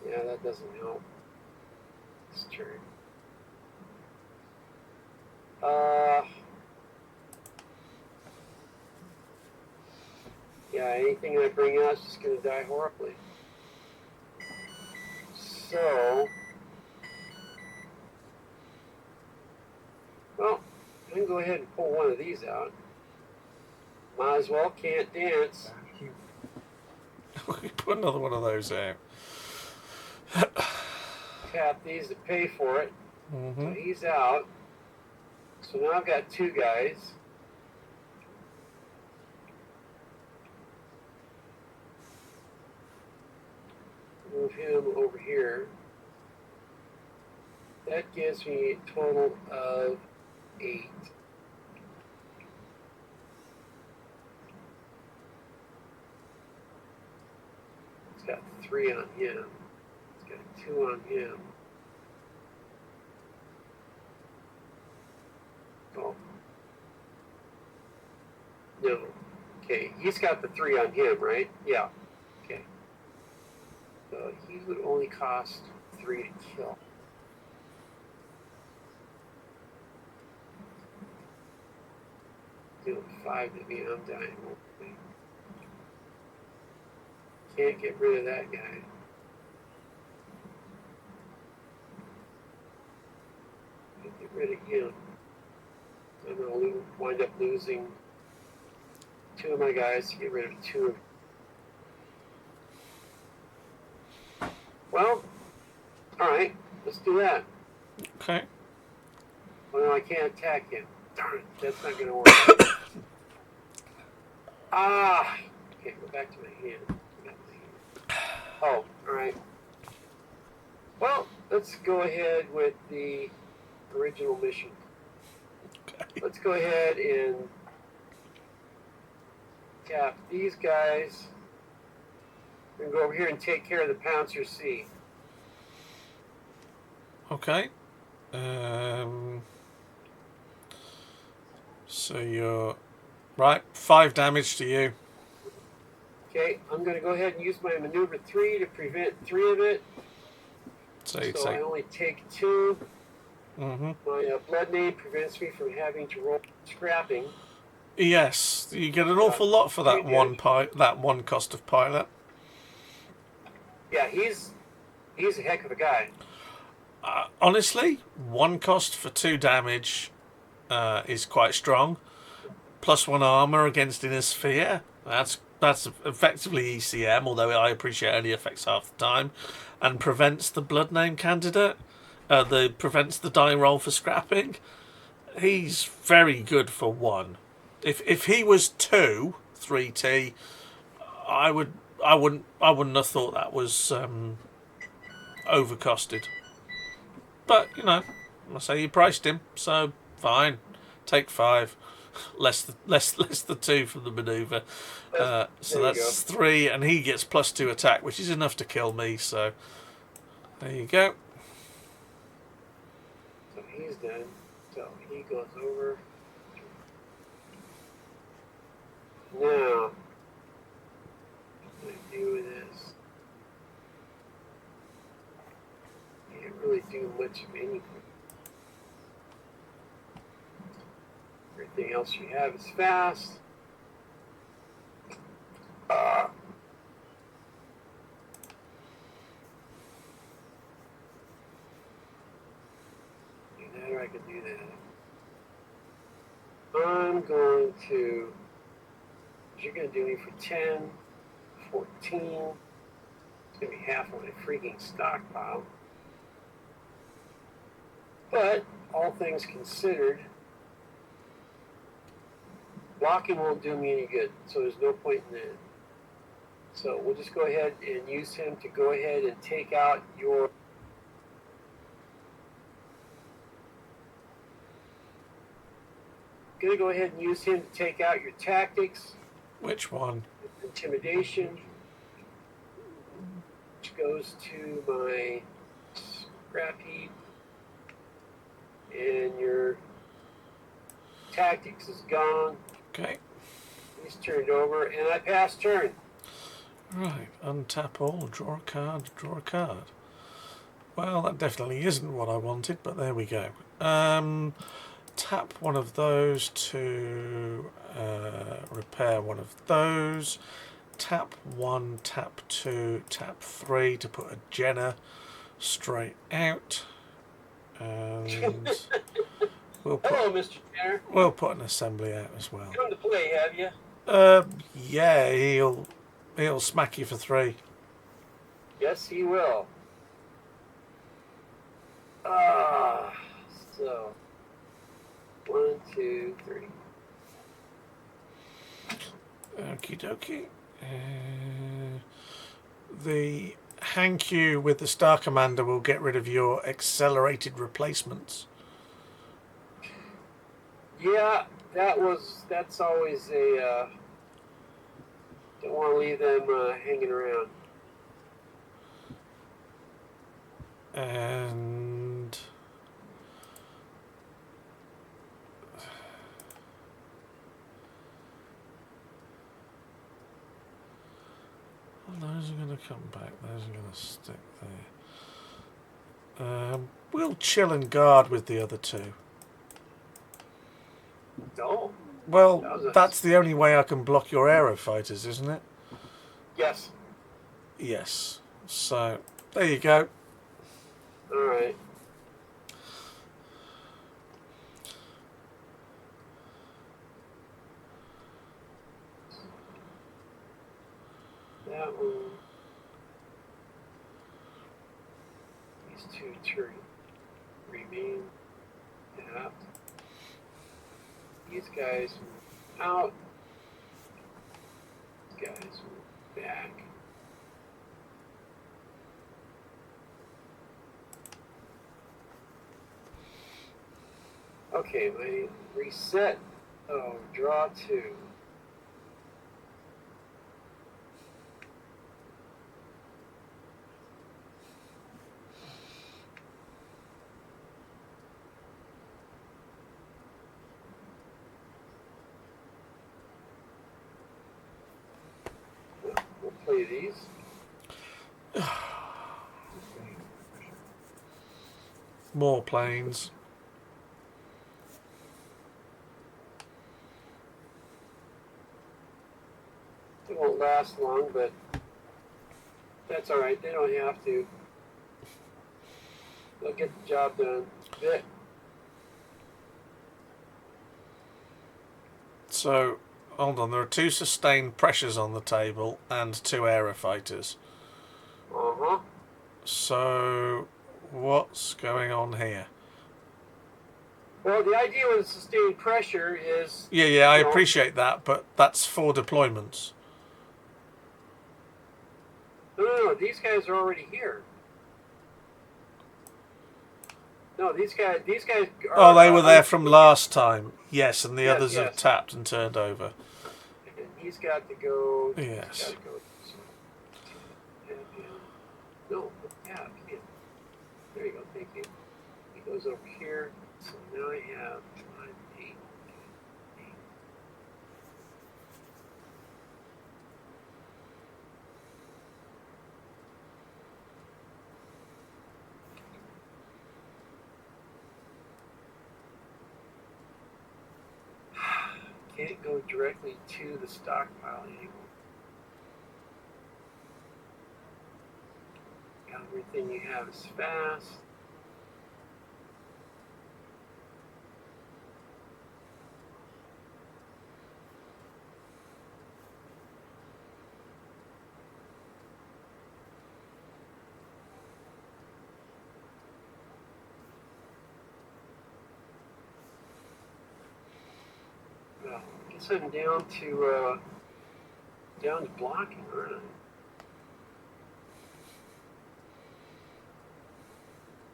Yeah, that doesn't help. It's true. Yeah, anything I bring out is just going to die horribly. So, well, I can go ahead and pull one of these out. Might as well, can't dance. Put another one of those out. Tap these to pay for it. Mm-hmm. So he's out. So now I've got two guys. Move him over here. That gives me a total of 8. It's got 3 on him. It's got 2 on him. Oh. No. Okay, he's got the 3 on him, right? Yeah. Okay. So he would only cost 3 to kill. Doing 5 to me, I'm dying. Can't get rid of that guy. Get rid of him. I'm going to wind up losing 2 of my guys to get rid of 2 of... Well, alright, let's do that. Okay. Well, no, I can't attack him. Darn it, that's not going to work. Ah! Okay, go back to my hand. Oh, alright. Well, let's go ahead with the original mission. Okay. Let's go ahead and tap these guys. We're going to go over here and take care of the Pouncer C. Okay. So you're... Right, 5 damage to you. Okay, I'm going to go ahead and use my maneuver 3 to prevent 3 of it. So I only take 2. Mm-hmm. My blood name prevents me from having to roll scrapping. Yes, you get an awful lot for that one cost of pilot. Yeah, he's a heck of a guy. Honestly, 1 cost for 2 damage is quite strong. Plus 1 armor against inner sphere. That's effectively ECM, although I appreciate it only affects half the time, and prevents the blood name candidate. Prevents the die roll for scrapping. He's very good for 1. If he was 2 3T, I wouldn't have thought that was overcosted. But I say you priced him, so fine. Take 5. Less the 2 from the maneuver. So that's 3, and he gets +2 attack, which is enough to kill me. So there you go. So he's done. So he goes over. Now, what do I do with this? really do much of anything. Everything else you have is fast. Do that, or I can do that. I'm going to. You're going to do me for 10, 14. It's going to be half of my freaking stockpile. But all things considered, blocking won't do me any good, so there's no point in that. So we'll just go ahead and use him to go ahead and take out your gonna go ahead and use him to take out your tactics. Which one? Intimidation, which goes to my scrap heap, and your tactics is gone. Okay. He's turned over, and I pass turn. Right, untap all, draw a card, draw a card. Well, that definitely isn't what I wanted, but there we go. Tap one of those to repair one of those. Tap 1, tap 2, tap 3 to put a Jenner straight out. And we'll put, Hello, Mr. Jenner. we'll put an assembly out as well. Come to play, have you? Yeah, he'll smack you for 3. Yes, he will. So 1, 2, 3. Okie dokie. The Hankyu with the Star Commander will get rid of your accelerated replacements. Yeah, that's always a don't want to leave them hanging around. And those are going to come back. Those are going to stick there. We'll chill and guard with the other 2. No. Well, that's the only way I can block your Aerofighters, isn't it? Yes. Yes. So, there you go. All right. That one. These 2 remain tapped. These guys out. These guys back. Okay, my reset. Oh, draw 2. We'll play these. More planes. It won't last long, but that's all right. They don't have to. They'll get the job done. Bit. So, hold on. There are 2 sustained pressures on the table and 2 Aerofighters. Uh-huh. So, what's going on here? Well, the idea with sustained pressure is... Yeah, I appreciate that, but that's 4 deployments. No, these guys are already here. No, these guys are... Oh, they were there from last time. Yes, and the others have yes. tapped and turned over. And he's got to go... Yes. He's got to go... No, yeah, yeah. There you go, thank you. He goes over here. So now I have 1, 8, 8. can't go directly to the stockpile anymore. Everything you have is fast. Well, I guess I'm down to blocking, aren't I?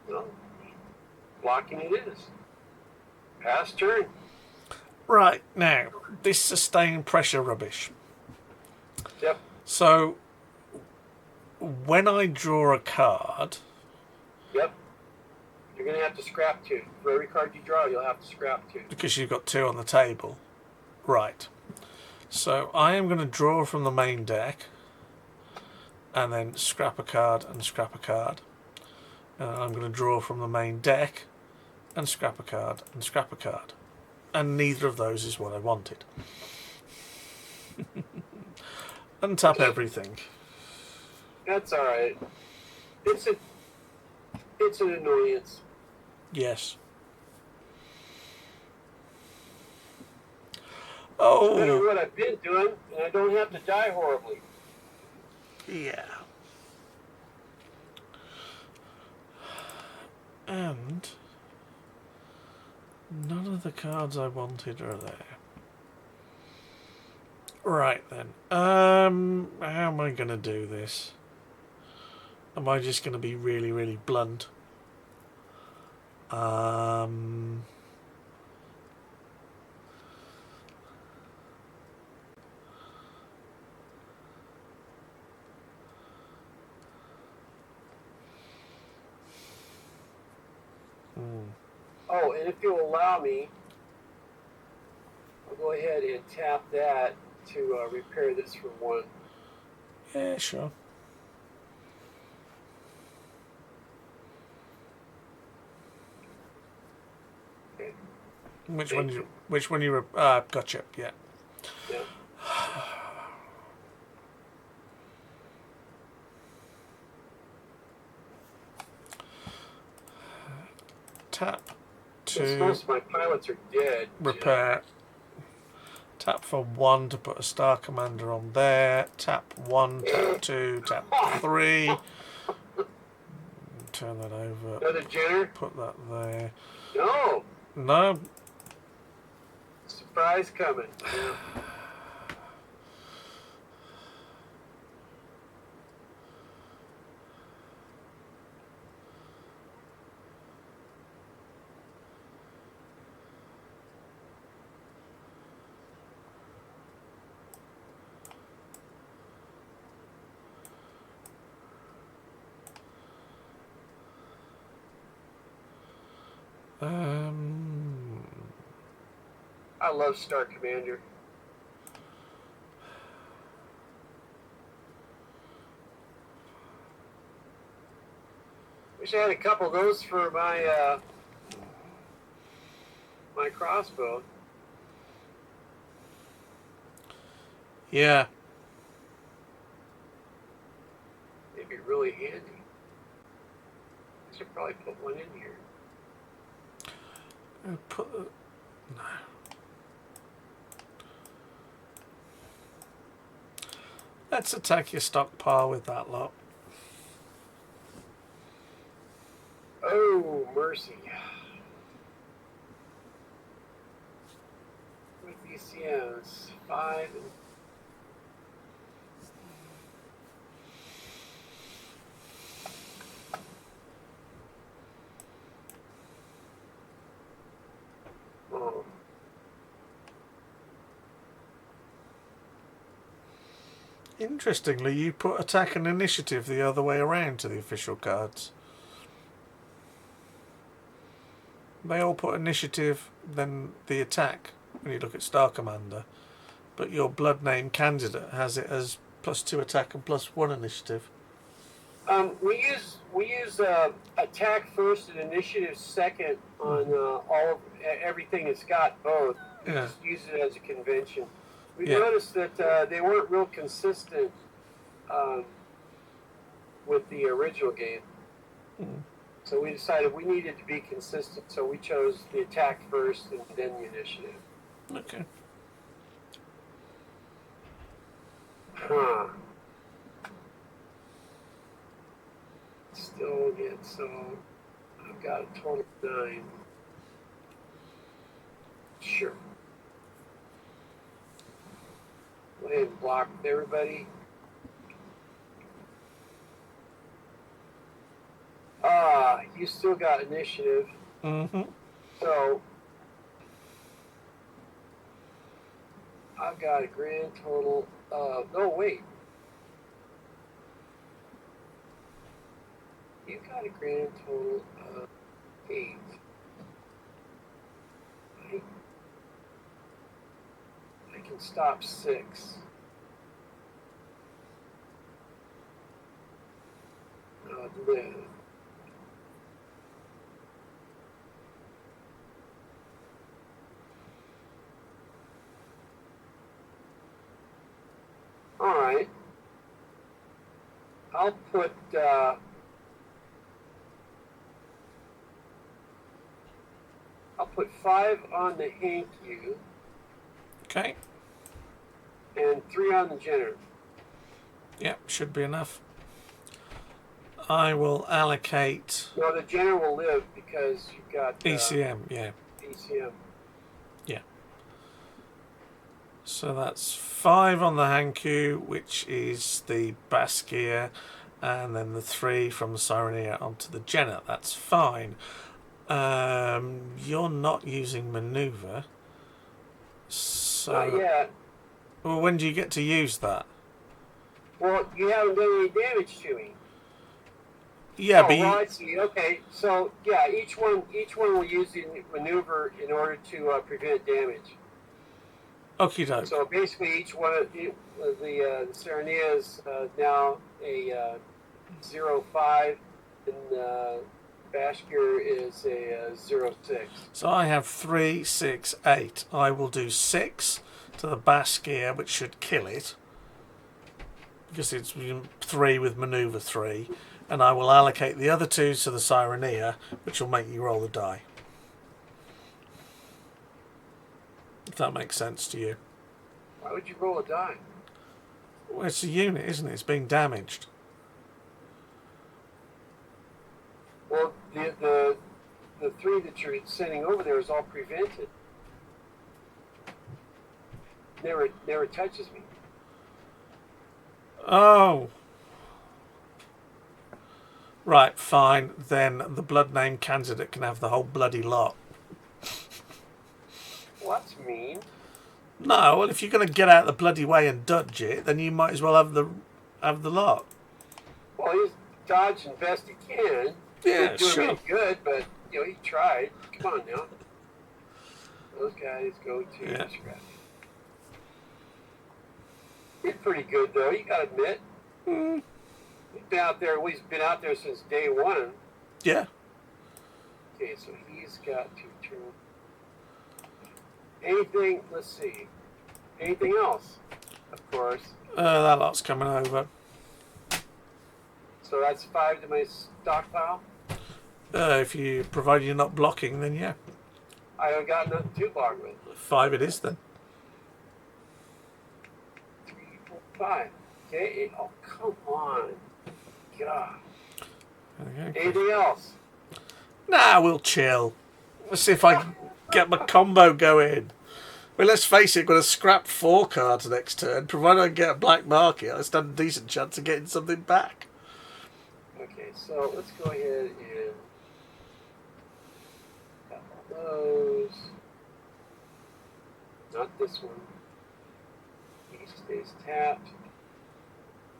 Well, blocking it is. Pass turn. Right, now, this sustained pressure rubbish. Yep. So, when I draw a card... Yep. You're going to have to scrap 2. For every card you draw, you'll have to scrap 2. Because you've got 2 on the table. Right. So, I am going to draw from the main deck, and then scrap a card and scrap a card. And I'm going to draw from the main deck, and scrap a card and scrap a card. And neither of those is what I wanted. Untap everything. That's alright. It's an annoyance. Yes. It's better Oh. what I've been doing, and I don't have to die horribly. Yeah. And none of the cards I wanted are there. Right then. How am I going to do this? Am I just going to be really, really blunt? Oh, and if you'll allow me, I'll go ahead and tap that to repair this for 1. Yeah, sure. Okay. Which one you gotcha, yeah. Yeah. Tap Since to most of my pilots are dead. repair. Tap for 1 to put a star commander on there. Tap 1, tap 2, tap 3. Turn that over. Another Jenner? Put that there. No! No. Surprise coming. Yeah. I love Star Commander. Wish I had a couple of those for my my crossbow. Yeah. They'd be really handy. I should probably put one in here. Put no. Let's attack your stockpile with that lot. Oh, mercy. With VCMs, 5 and... Oh. Interestingly, you put attack and initiative the other way around to the official cards. They all put initiative, then the attack when you look at Star Commander. But your blood name candidate has it as +2 attack and +1 initiative. We use attack first and initiative second on all of everything that's got both. We Yeah. just use it as a convention. We Yeah. noticed that they weren't real consistent with the original game, so we decided we needed to be consistent. So we chose the attack first and then the initiative. Okay. Huh. Still get so. I've got a total of 9. Sure. Go ahead and block everybody. You still got initiative. Mm-hmm. So I've got a grand total of. No, wait. You've got a grand total of 8. I can stop 6. Live. All right. I'll put I'll put 5 on the Hank U Okay. and 3 on the Jenner. Yep, should be enough. I will allocate No, the Jenner will live because you've got ECM. Yeah. ECM. Yeah. So that's 5 on the Hanku, which is the Baskia, and then the 3 from the Sireneer onto the Jenner. That's fine. You're not using maneuver. So, Not yet. well, when do you get to use that? Well, you haven't done any damage to me. Yeah, oh, but well, I see. Okay, so yeah, each one will use the maneuver in order to prevent damage. okie doke. So basically, each one of the Serenia is now a 0.5, and Bashkir is a 0.6. So I have 3, 6, 8. I will do 6 to the Baskia, which should kill it, because it's 3 with maneuver 3, and I will allocate the other 2 to the Sireneer, which will make you roll the die. If that makes sense to you. Why would you roll a die? Well, it's a unit, isn't it? It's being damaged. Well, the 3 that you're sending over there is all prevented. Never touches me. Oh. Right, fine. Then the blood name candidate can have the whole bloody lot. Well, that's mean. No, well, if you're going to get out the bloody way and dodge it, then you might as well have the lot. Well, he's dodging best he can. Yeah, He's doing sure. really good, but he tried. Come on now. Those guys go to Yeah. scrap. Did pretty good though. You gotta admit. He's been out there. Well, he's been out there since day 1. Yeah. Okay, so he's got to turn. Anything? Let's see. Anything else? Of course. That lot's coming over. So that's 5 to my stockpile. If you, provided you're not blocking, then yeah. I don't got nothing to block with. 5 it is then. 3, 4, 5. Okay. Oh, come on. God. Okay. Anything else? Nah, we'll chill. Let's see if I can get my combo going. Well, let's face it, got to scrap 4 cards next turn. Provided I can get a black market, I stand a decent chance of getting something back. Okay, so let's go ahead and got all those. Not this one. He stays tapped,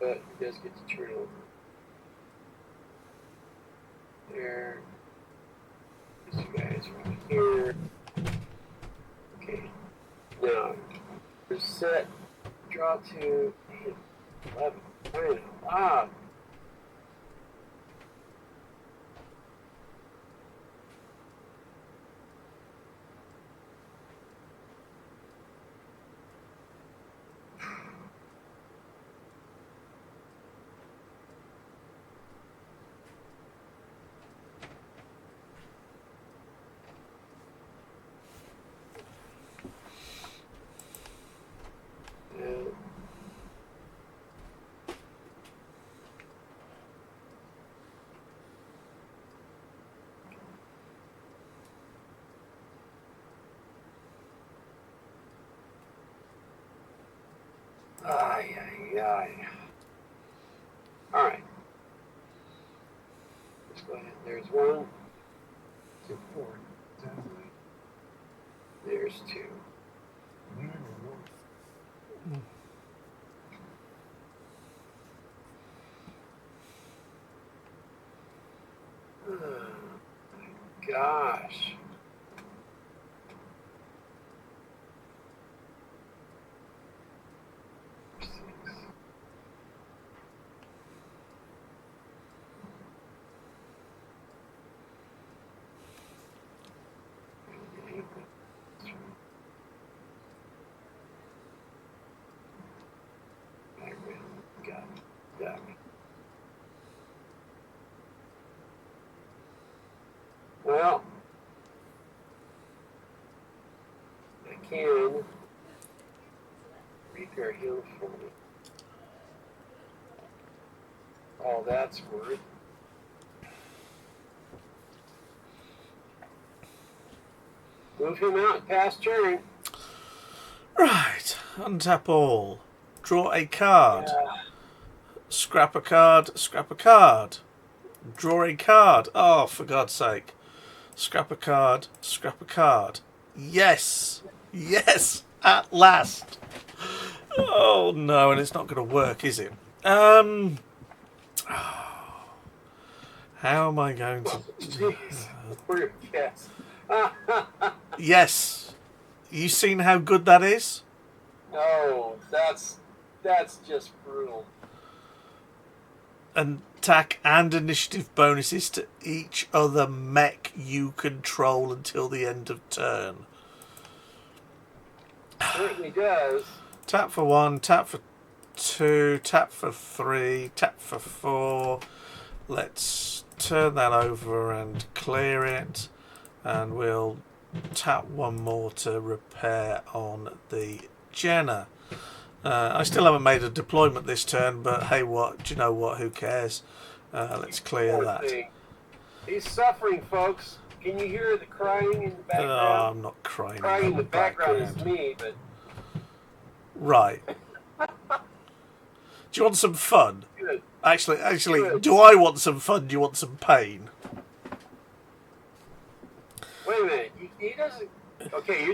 but he does get to turn over. There. These guys right here. Okay. Now, set, draw 2, 11. I know. ay. All right. Let's go ahead. There's 1, 2, 4. There's 2. Oh, my gosh. Well, I can repair him for me. All that's worth. Move him out past turn. Right. Untap all. Draw a card. Yeah. Scrap a card. Scrap a card. Draw a card. Oh, for God's sake. Scrap a card. Scrap a card. Yes. Yes. At last. Oh, no. And it's not going to work, is it? How am I going to... Jeez. Yes. Yes. You seen how good that is? No, that's just brutal. And attack and initiative bonuses to each other mech you control until the end of turn. Certainly does. Tap for 1, tap for 2, tap for 3, tap for 4. Let's turn that over and clear it. And we'll tap 1 more to repair on the Jenna. I still haven't made a deployment this turn, but hey, what? Do you know what? Who cares? Let's clear Poor that. thing. He's suffering, folks. Can you hear the crying in the background? Oh, I'm not crying. Crying in the background is me, but... Right. Do you want some fun? Good. Actually, Good. do I want some fun? Do you want some pain? Wait a minute. He doesn't... Okay,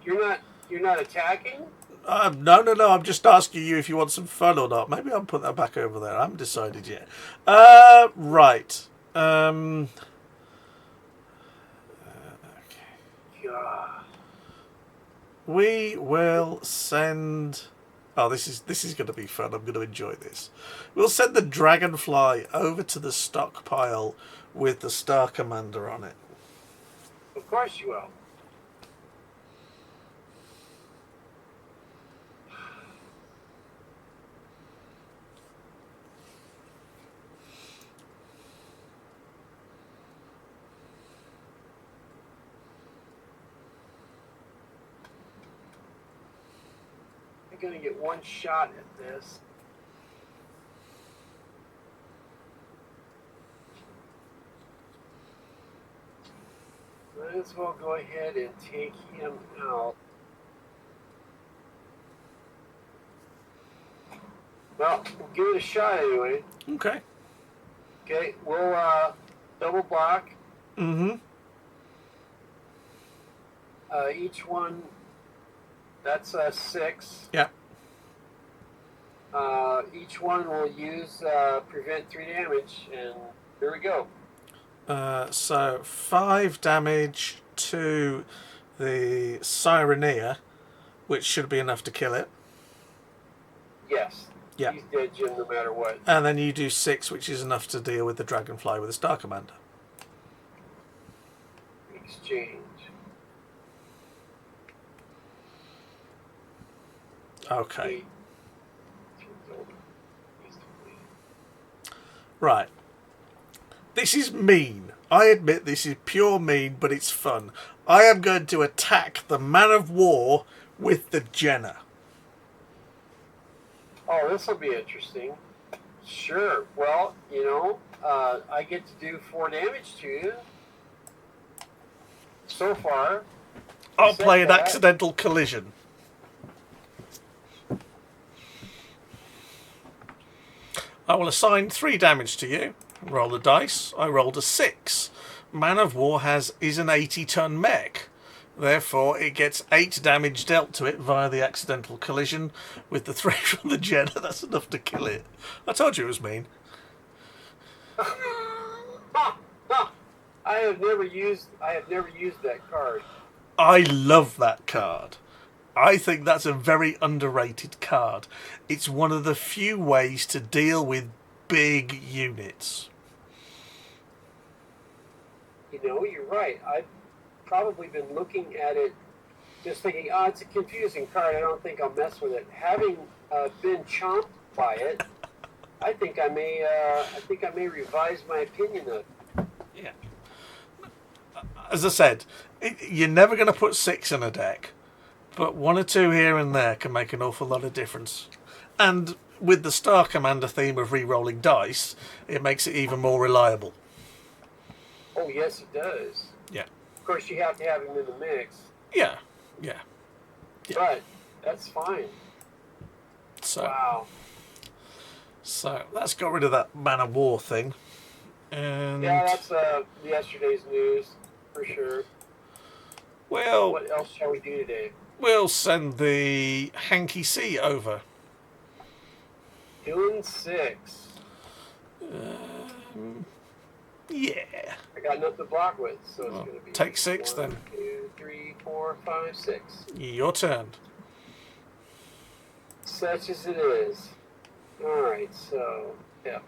you're not attacking? No. I'm just asking you if you want some fun or not. Maybe I'll put that back over there. I haven't decided yet. Right. Okay. God. We will send... Oh, this is going to be fun. I'm going to enjoy this. We'll send the Dragonfly over to the stockpile with the Star Commander on it. Of course you will. I'm going to get one shot at this. Might as well go ahead and take him out. Well, we'll give it a shot anyway. Okay. Okay, we'll double block. Mm-hmm. Each one, that's 6. Yeah. Each one will use prevent 3 damage, and here we go. So 5 damage to the Sireneer, which should be enough to kill it. Yes. Yeah. He's dead, Jim, no matter what. And then you do 6, which is enough to deal with the Dragonfly with the Star Commander. Exchange. Okay. Right. This is mean. I admit this is pure mean, but it's fun. I am going to attack the Man of War with the Jenna. Oh, this will be interesting. Sure. Well, you know, I get to do 4 damage to you. So far. I'll play an accidental collision. I will assign 3 damage to you. Roll the dice. I rolled a 6. Man of War is an 80-ton mech. Therefore, it gets 8 damage dealt to it via the accidental collision with the 3 from the Jenner. That's enough to kill it. I told you it was mean. I have never used that card. I love that card. I think that's a very underrated card. It's one of the few ways to deal with big units. You know, you're right. I've probably been looking at it, just thinking, oh, it's a confusing card. I don't think I'll mess with it. Having been chomped by it, I think I may revise my opinion of it. Yeah. As I said, you're never going to put 6 in a deck, but 1 or 2 here and there can make an awful lot of difference. And with the Star Commander theme of re-rolling dice, it makes it even more reliable. Oh, yes, it does. Yeah. Of course, you have to have him in the mix. Yeah. But that's fine. So, wow. So let's get rid of that Man of War thing. And yeah, that's yesterday's news for sure. Well, what else shall we do today? We'll send the Hanky C over. Doing 6. Yeah. I got nothing to block with, so it's going to be. Take 6 1, then. 2, 3, 4, 5, 6. Your turn. Such as it is. Alright, so yeah.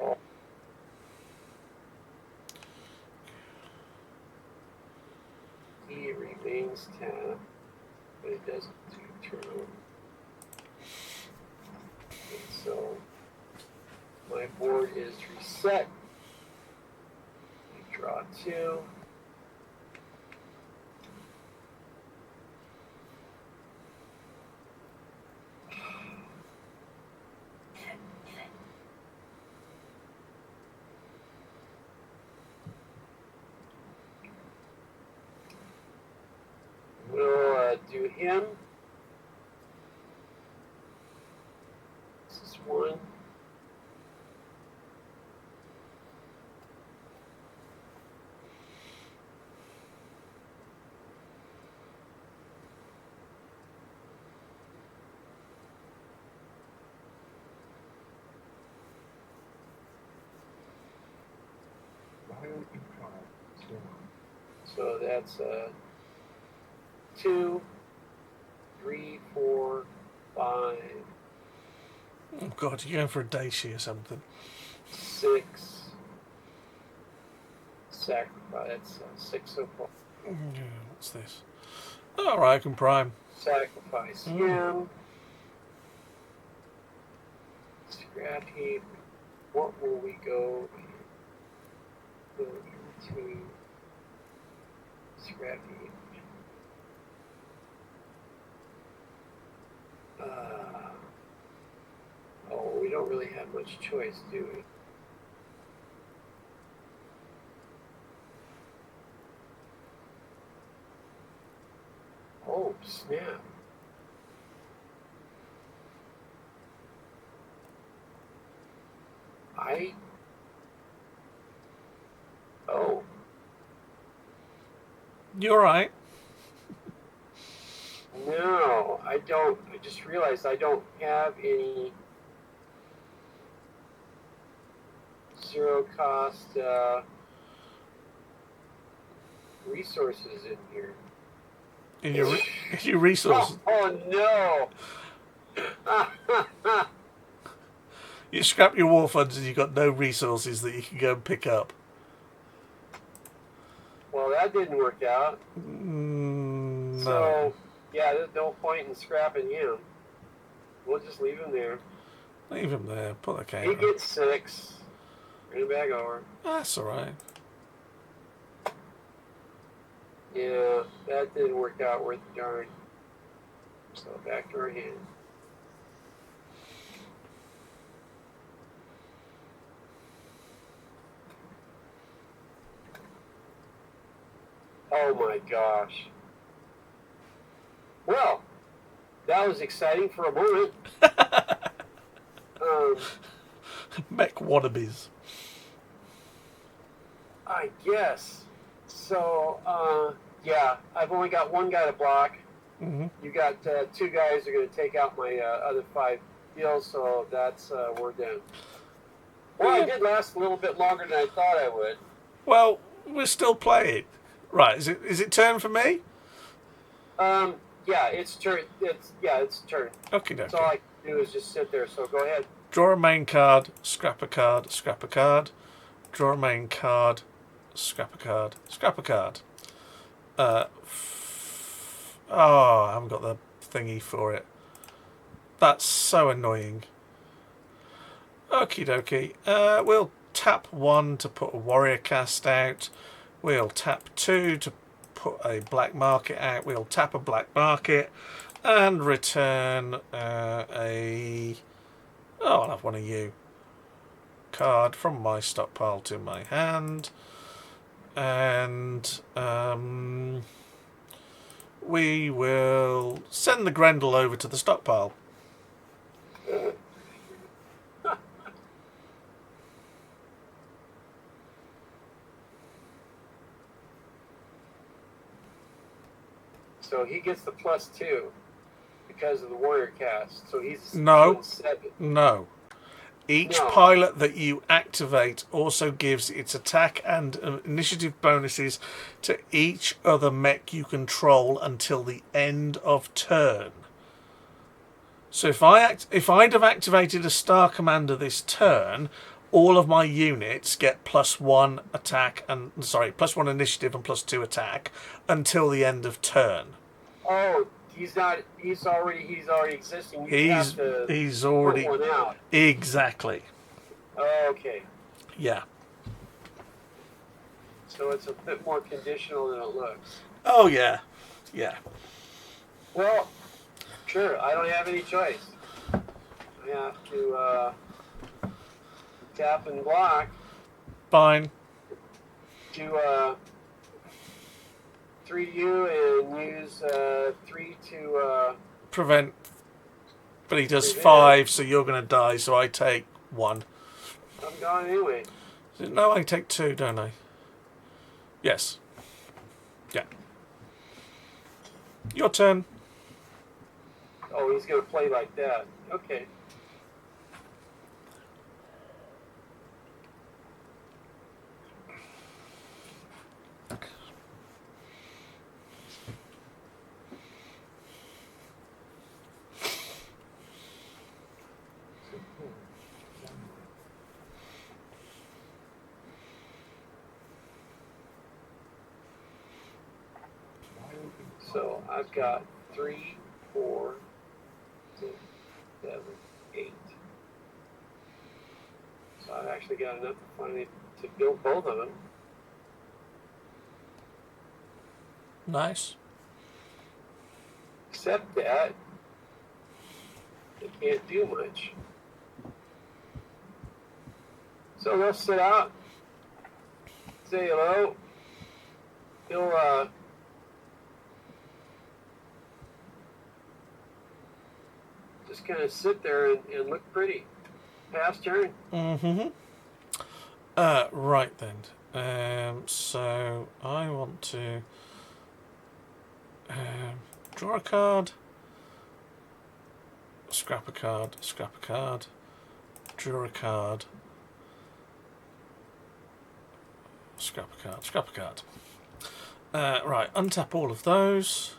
He remains tapped, but it doesn't do turn. And so my board is reset. We draw 2. We'll do him. This is 1. So that's 2, 3, 4, 5. Oh God, you're going for a Daishi or something. 6. Sacrifice. That's 6 so far. Yeah, what's this? All right, I can prime. Sacrifice him. Scrap heap. What will we go? Go into scrap heap. Oh, we don't really have much choice, do we? Oh, snap. Oh. You alright? No, I don't. I just realized I don't have any zero cost resources in here. In your resources? Oh no! You scrap your war funds and you've got no resources that you can go and pick up. Well, that didn't work out. No. So, yeah, there's no point in scrapping him. We'll just leave him there. Leave him there. Put the He camera. gets 6. Bring him back over. That's alright. Yeah, that didn't work out worth the darn. So back to our hand. Oh my gosh. Well, that was exciting for a moment. Mech wannabes. I guess. So, yeah, I've only got one guy to block. Mm-hmm. You got 2 guys who are going to take out my other 5 deals, so that's we're done. Well, I did last a little bit longer than I thought I would. Well, we're still playing. Right, is it turn for me? Yeah, it's turn. It's turn. Okay, That's all I can do is just sit there. So go ahead. Draw a main card, scrap a card, scrap a card. Draw a main card, scrap a card, scrap a card. Oh, I haven't got the thingy for it. That's so annoying. Okie dokie. We'll tap 1 to put a warrior cast out. We'll tap 2 to put a black market out. We'll tap a black market and return a... Oh, I'll have one of you. Card from my stockpile to my hand. And we will send the Grendel over to the stockpile. So he gets the +2 because of the warrior cast. So he's No. 7. No. Each pilot that you activate also gives its attack and initiative bonuses to each other mech you control until the end of turn. So if I'd have activated a Star Commander this turn, all of my units get +1 attack and +1 initiative and +2 attack until the end of turn. Oh, he's not. He's already existing. He's already put one out. Exactly. Okay. Yeah. So it's a bit more conditional than it looks. Oh yeah. Yeah. Well, sure. I don't have any choice. I have to tap and block. Fine. Do 3 to you and use 3 to prevent. But he does prevent. 5, so you're going to die. So I take 1. I'm gone anyway. No, I take 2, don't I? Yes. Yeah. Your turn. Oh, he's going to play like that. Okay. So I've got 3, 4, 6, 7, 8. So I've actually got enough to finally to build both of them. Nice. Except that they can't do much. So they'll sit out, say hello. He'll just kind of sit there and look pretty. Pass turn. Mm-hmm. Right then. So I want to draw a card, scrap a card, scrap a card, draw a card, scrap a card, scrap a card. Right, untap all of those.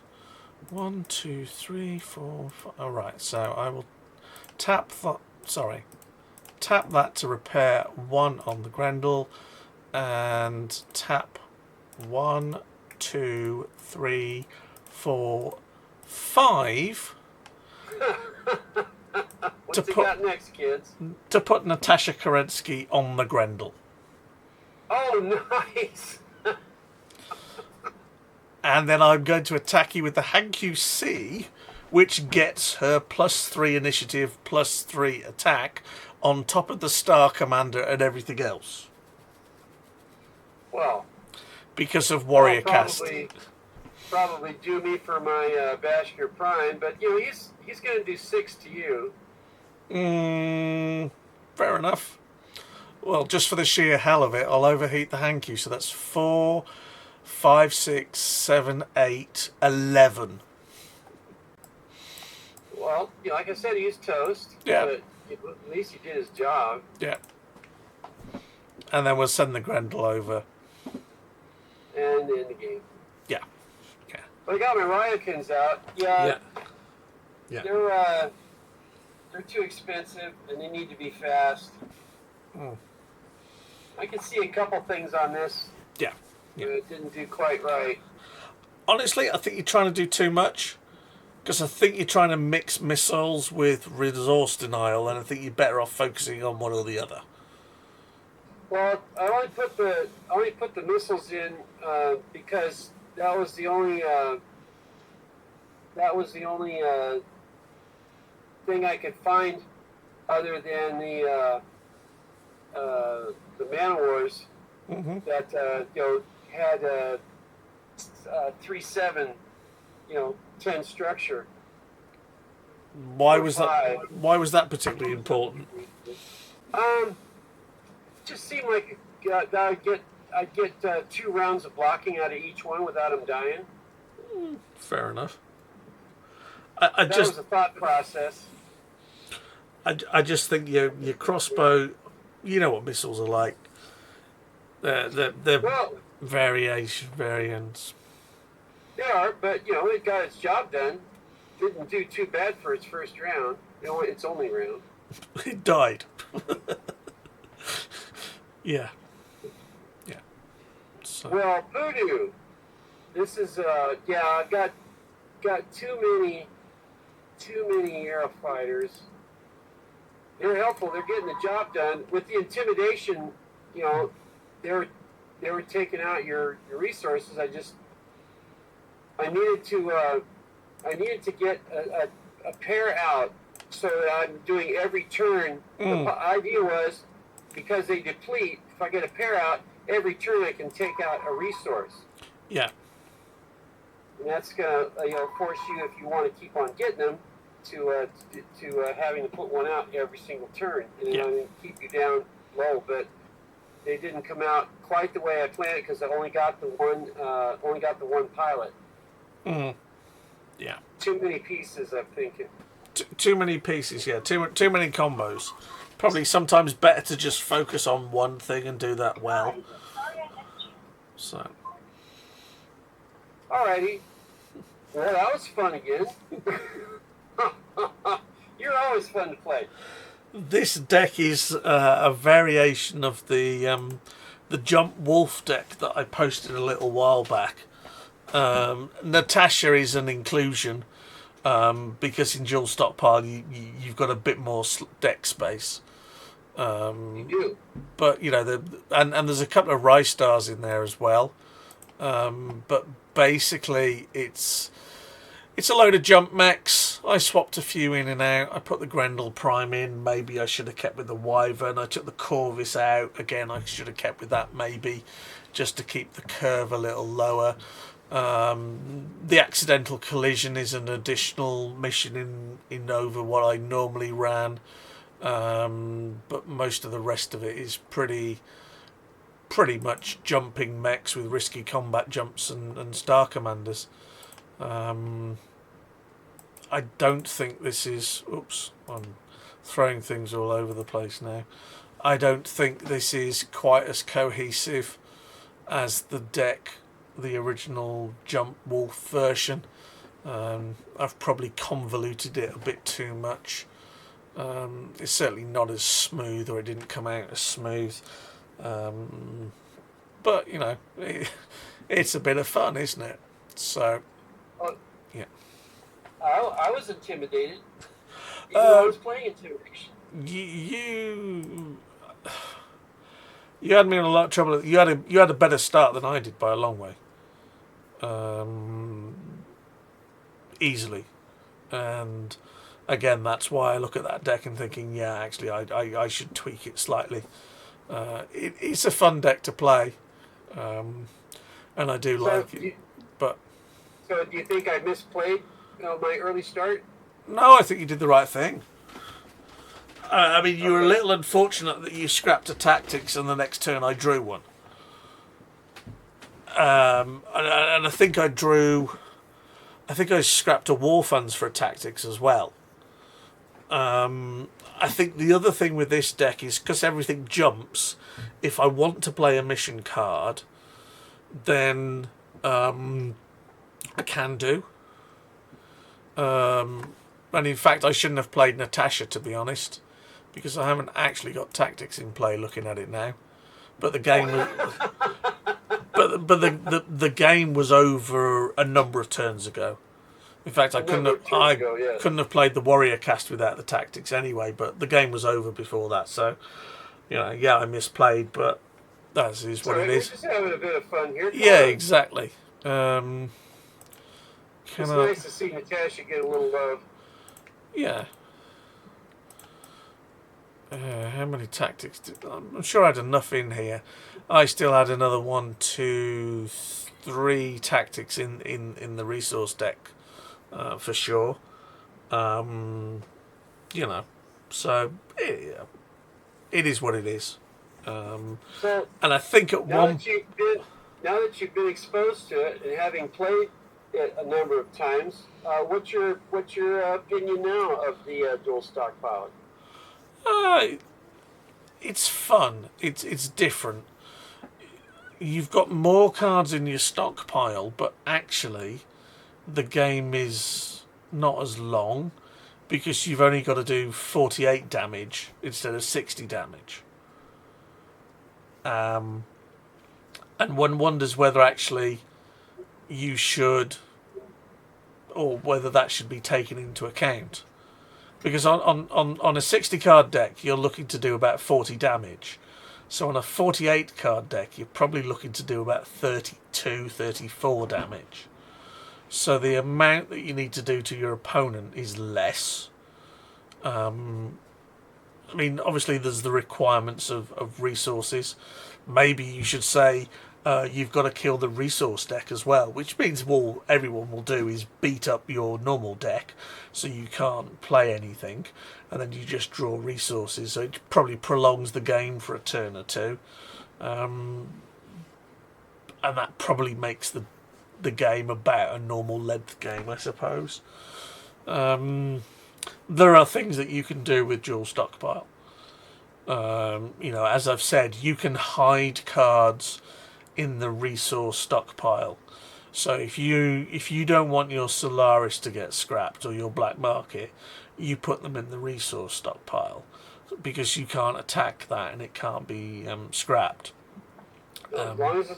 1, 2, 3, 4, 5. All right, so I will tap that to repair 1 on the Grendel, and tap 1, 2, 3, 4, 5 What's he got next, kids? to put Natasha Kerensky on the Grendel. Oh, nice! And then I'm going to attack you with the Hankyu C, which gets her +3 initiative, +3 attack, on top of the Star Commander and everything else. Well, because of warrior cast. Probably do me for my Bashir Prime, but you know he's going to do 6 to you. Fair enough. Well, just for the sheer hell of it, I'll overheat the hanky. So that's 4, 5, 6, 7, 8, 11. Well, like I said, he's toast. Yeah. But at least he did his job. Yeah. And then we'll send the Grendel over. And in the game. Yeah. Yeah. But I got my Ryokins out. Yeah. They're too expensive, and they need to be fast. I can see a couple things on this. Yeah. It didn't do quite right. Honestly, I think you're trying to do too much. Because I think you're trying to mix missiles with resource denial, and I think you're better off focusing on one or the other. Well, I only put the missiles in because that was the only thing I could find other than the Man Wars that had 3-7 10 structure. Why was that particularly important? Just seemed like I'd get 2 rounds of blocking out of each one without them dying. Fair enough. That was a thought process. I just think your crossbow, you know what missiles are like. They're variants. They are, but it got its job done. Didn't do too bad for its first round. Its only round. It died. Yeah. So. Well, Voodoo. This is I've got too many Aerofighters. They're helpful. They're getting the job done. With the intimidation, they were taking out your resources. I needed to get a pair out so that I'm doing every turn. The idea was, because they deplete, if I get a pair out, every turn I can take out a resource. Yeah. And that's gonna force you, if you want to keep on getting them, to having to put one out every single turn, and keep you down low. But they didn't come out quite the way I planned it because I only got the one pilot. Yeah. Too many pieces, I'm thinking. Too many pieces, yeah. Too many combos. Probably sometimes better to just focus on one thing and do that well. So. Alrighty. Well, that was fun again. You're always fun to play. This deck is a variation of the Jump Wolf deck that I posted a little while back. Natasha is an inclusion because in Dual Stockpile you've got a bit more deck space. You do. But and there's a couple of Rai Stars in there as well. But basically it's a load of jump mechs. I swapped a few in and out. I put the Grendel Prime in. Maybe I should have kept with the Wyvern. I took the Corvus out. Again, I should have kept with that maybe, just to keep the curve a little lower. The Accidental Collision is an additional mission in over what I normally ran. But most of the rest of it is pretty much jumping mechs with risky combat jumps and Star Commanders. I don't think this is... Oops, I'm throwing things all over the place now. I don't think this is quite as cohesive as the deck, the original Jump Wolf version. I've probably convoluted it a bit too much. It's certainly not as smooth, or it didn't come out as smooth. But, it's a bit of fun, isn't it? So, yeah. I was intimidated. I was playing intimidation. You had me in a lot of trouble. You had a better start than I did by a long way. Easily. And again, that's why I look at that deck and thinking, yeah, actually, I should tweak it slightly. It's a fun deck to play, and I do like it. So do you think I misplayed my early start? No, I think you did the right thing. I mean, you were a little unfortunate that you scrapped a tactics and the next turn I drew one. And I think I scrapped a war funds for a tactics as well. I think the other thing with this deck is because everything jumps, if I want to play a mission card, then I can do. And in fact, I shouldn't have played Natasha, to be honest, because I haven't actually got tactics in play looking at it now. But the game was, the game was over a number of turns ago. In fact, I couldn't have played the warrior cast without the tactics anyway. But the game was over before that, so yeah, I misplayed, but that is what it is. We're just having a bit of fun here. Yeah, exactly. It's nice to see Natasha get a little love. Yeah. How many tactics? I'm sure I had enough in here. I still had another 1, 2, 3 tactics in the resource deck, for sure. So it is what it is. And I think at now that you've been exposed to it and having played it a number of times, what's your opinion now of the dual stockpile? It's fun. It's different. You've got more cards in your stockpile, but actually the game is not as long because you've only got to do 48 damage instead of 60 damage. And one wonders whether actually you should, or whether that should be taken into account. Because on a 60 card deck, you're looking to do about 40 damage. So on a 48 card deck, you're probably looking to do about 32, 34 damage. So the amount that you need to do to your opponent is less. I mean, obviously there's the requirements of resources. Maybe you should say you've got to kill the resource deck as well, which means all everyone will do is beat up your normal deck so you can't play anything, and then you just draw resources, so it probably prolongs the game for a turn or two, and that probably makes the game about a normal length game, I suppose. There are things that you can do with Dual Stockpile. As I've said, you can hide cards in the resource stockpile. So if you don't want your Solaris to get scrapped or your black market, you put them in the resource stockpile because you can't attack that and it can't be scrapped. As long as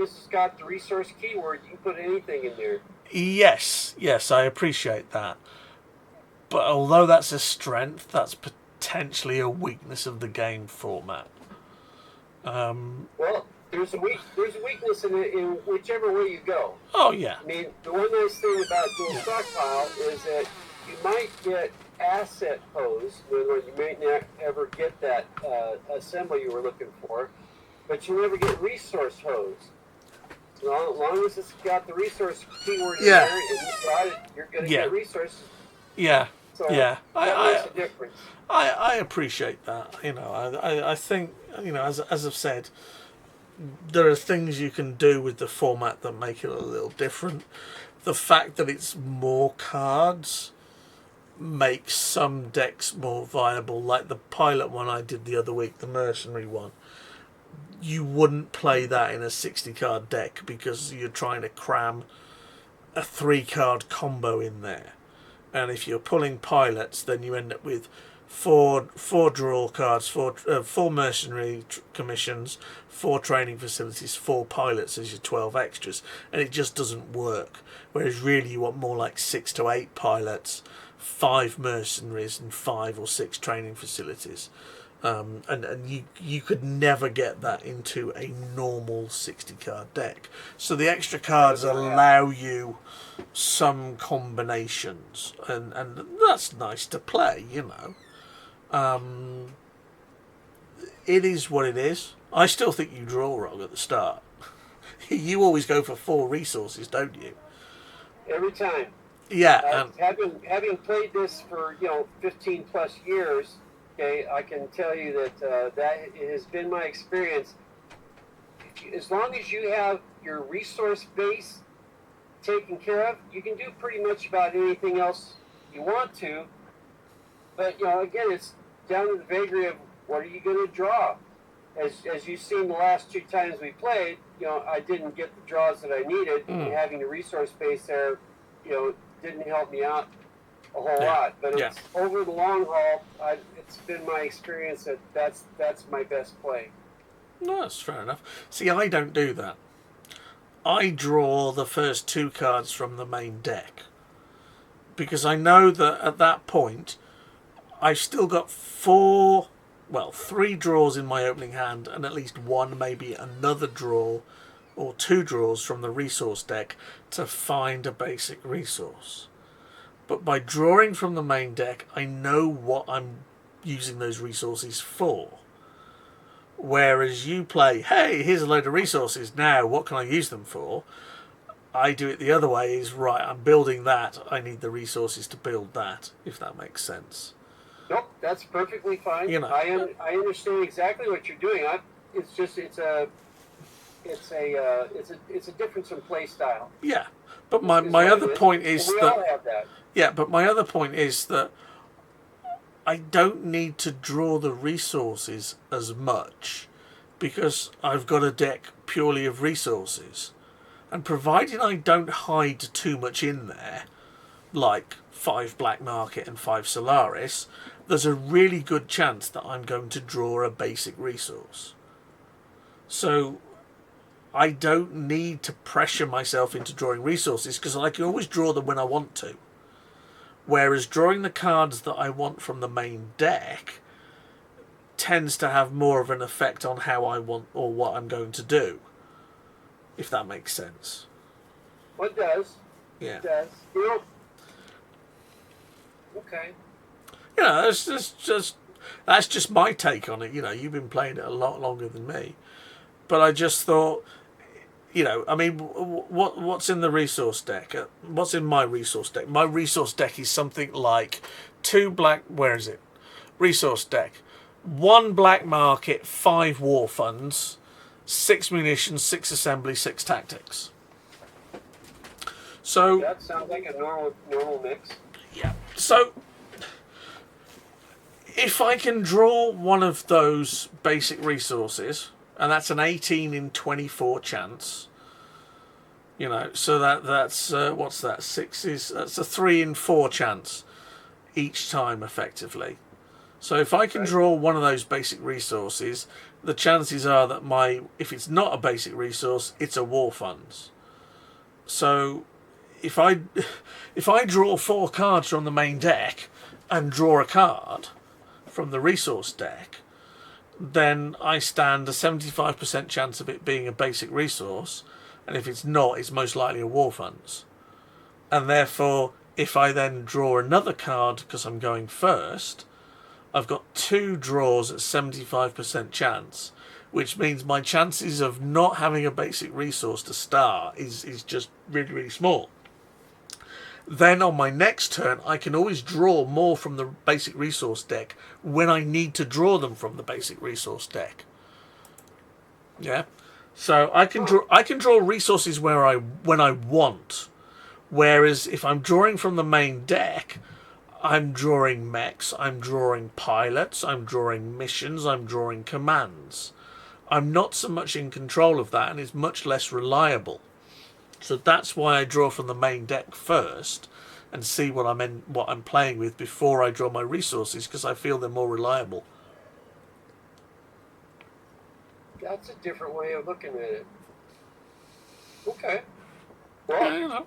it's got the resource keyword, you can put anything in there. Yes, I appreciate that. But although that's a strength, that's potentially a weakness of the game format. Well, there's a weakness in whichever way you go. Oh yeah. I mean, the one nice thing about Dual Stockpile is that you might get asset hose, where you might not ever get that assembly you were looking for, but you never get resource hose. As long as it's got the resource keyword in there and you got it, you're going to get resources. Yeah. So that makes a difference. I appreciate that. I think, as I've said, there are things you can do with the format that make it a little different. The fact that it's more cards makes some decks more viable, like the pilot one I did the other week, the mercenary one. You wouldn't play that in a 60 card deck because you're trying to cram a 3-card combo in there. And if you're pulling pilots, then you end up with four draw cards, four mercenary commissions, 4 training facilities, 4 pilots as your 12 extras, and it just doesn't work. Whereas really you want more like 6 to 8 pilots, 5 mercenaries, and 5 or 6 training facilities. And you could never get that into a normal 60 card deck. So the extra cards allow you some combinations, and that's nice to play, It is what it is. I still think you draw wrong at the start. You always go for 4 resources, don't you? Every time. Yeah. Having played this for 15 plus years, Okay, I can tell you that that has been my experience. As long as you have your resource base taken care of, you can do pretty much about anything else you want to. But again, it's down to the vagary of what are you going to draw. As you've seen the last 2 times we played, I didn't get the draws that I needed, and having a resource base there, didn't help me out a whole lot. But it's over the long haul. It's been my experience that that's my best play. No, that's fair enough. See, I don't do that. I draw the first 2 cards from the main deck because I know that at that point I've still got 3 draws in my opening hand and at least 1, maybe another draw or 2 draws from the resource deck to find a basic resource. But by drawing from the main deck, I know what I'm using those resources for. Whereas you play, hey, here's a load of resources, now what can I use them for? I do it the other way, is right, I'm building that, I need the resources to build that, if that makes sense. Nope, that's perfectly fine. I understand exactly what you're doing. It's a difference in play style. Yeah, but my other point is we all have that. Yeah, but my other point is that I don't need to draw the resources as much because I've got a deck purely of resources. And provided I don't hide too much in there, like 5 Black Market and 5 Solaris, there's a really good chance that I'm going to draw a basic resource. So I don't need to pressure myself into drawing resources because I can always draw them when I want to. Whereas drawing the cards that I want from the main deck tends to have more of an effect on how I want or what I'm going to do. If that makes sense. Well, it does. Yeah. It does. Okay. That's just my take on it. You've been playing it a lot longer than me. But I just thought, what's in the resource deck? What's in my resource deck? My resource deck is something like 2 black... Where is it? Resource deck. 1 Black Market, 5 War Funds, 6 munitions, 6 assembly, 6 tactics. So that sounds like a normal mix. Yeah. So if I can draw one of those basic resources, and that's an 18 in 24 chance. So that's what's that? That's a 3 in 4 chance each time, effectively. So if I can draw one of those basic resources, the chances are that if it's not a basic resource, it's a war funds. So if I draw 4 cards from the main deck and draw a card from the resource deck, then I stand a 75% chance of it being a basic resource, and if it's not, it's most likely a war funds. And therefore, if I then draw another card because I'm going first, I've got 2 draws at 75% chance, which means my chances of not having a basic resource to start is just really, really small. Then on my next turn, I can always draw more from the basic resource deck when I need to draw them from the basic resource deck. Yeah, so I can draw resources when I want. Whereas if I'm drawing from the main deck, I'm drawing mechs, I'm drawing pilots, I'm drawing missions, I'm drawing commands. I'm not so much in control of that, and it's much less reliable. So that's why I draw from the main deck first and see what I'm playing with before I draw my resources, because I feel they're more reliable. That's a different way of looking at it. Okay. Well,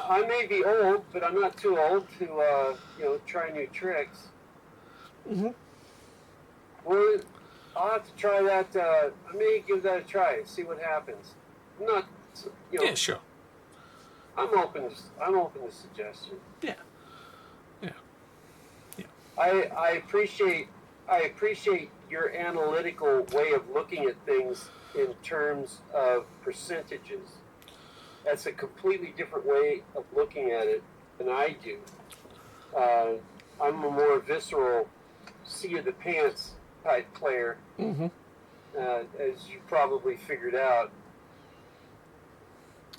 I may be old, but I'm not too old to try new tricks. Mm-hmm. Well, I'll have to try that. I may give that a try and see what happens. I'm not. Yeah, sure. I'm open to suggestion. Yeah. I appreciate your analytical way of looking at things in terms of percentages. That's a completely different way of looking at it than I do. I'm a more visceral seat of the pants type player, Mm-hmm. as you probably figured out.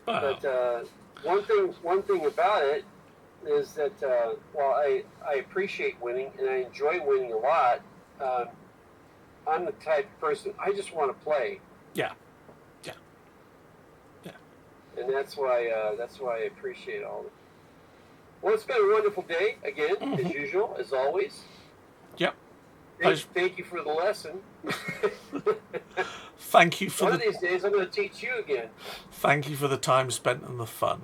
Wow. But one thing about it is that while I appreciate winning and I enjoy winning a lot, I'm the type of person I just want to play. Yeah. Yeah. Yeah. And that's why I appreciate all of it. Well, it's been a wonderful day again, as usual, as always. Yep. Thank you for the lesson. Thank you for One of these days, I'm going to teach you again. Thank you for the time spent and the fun.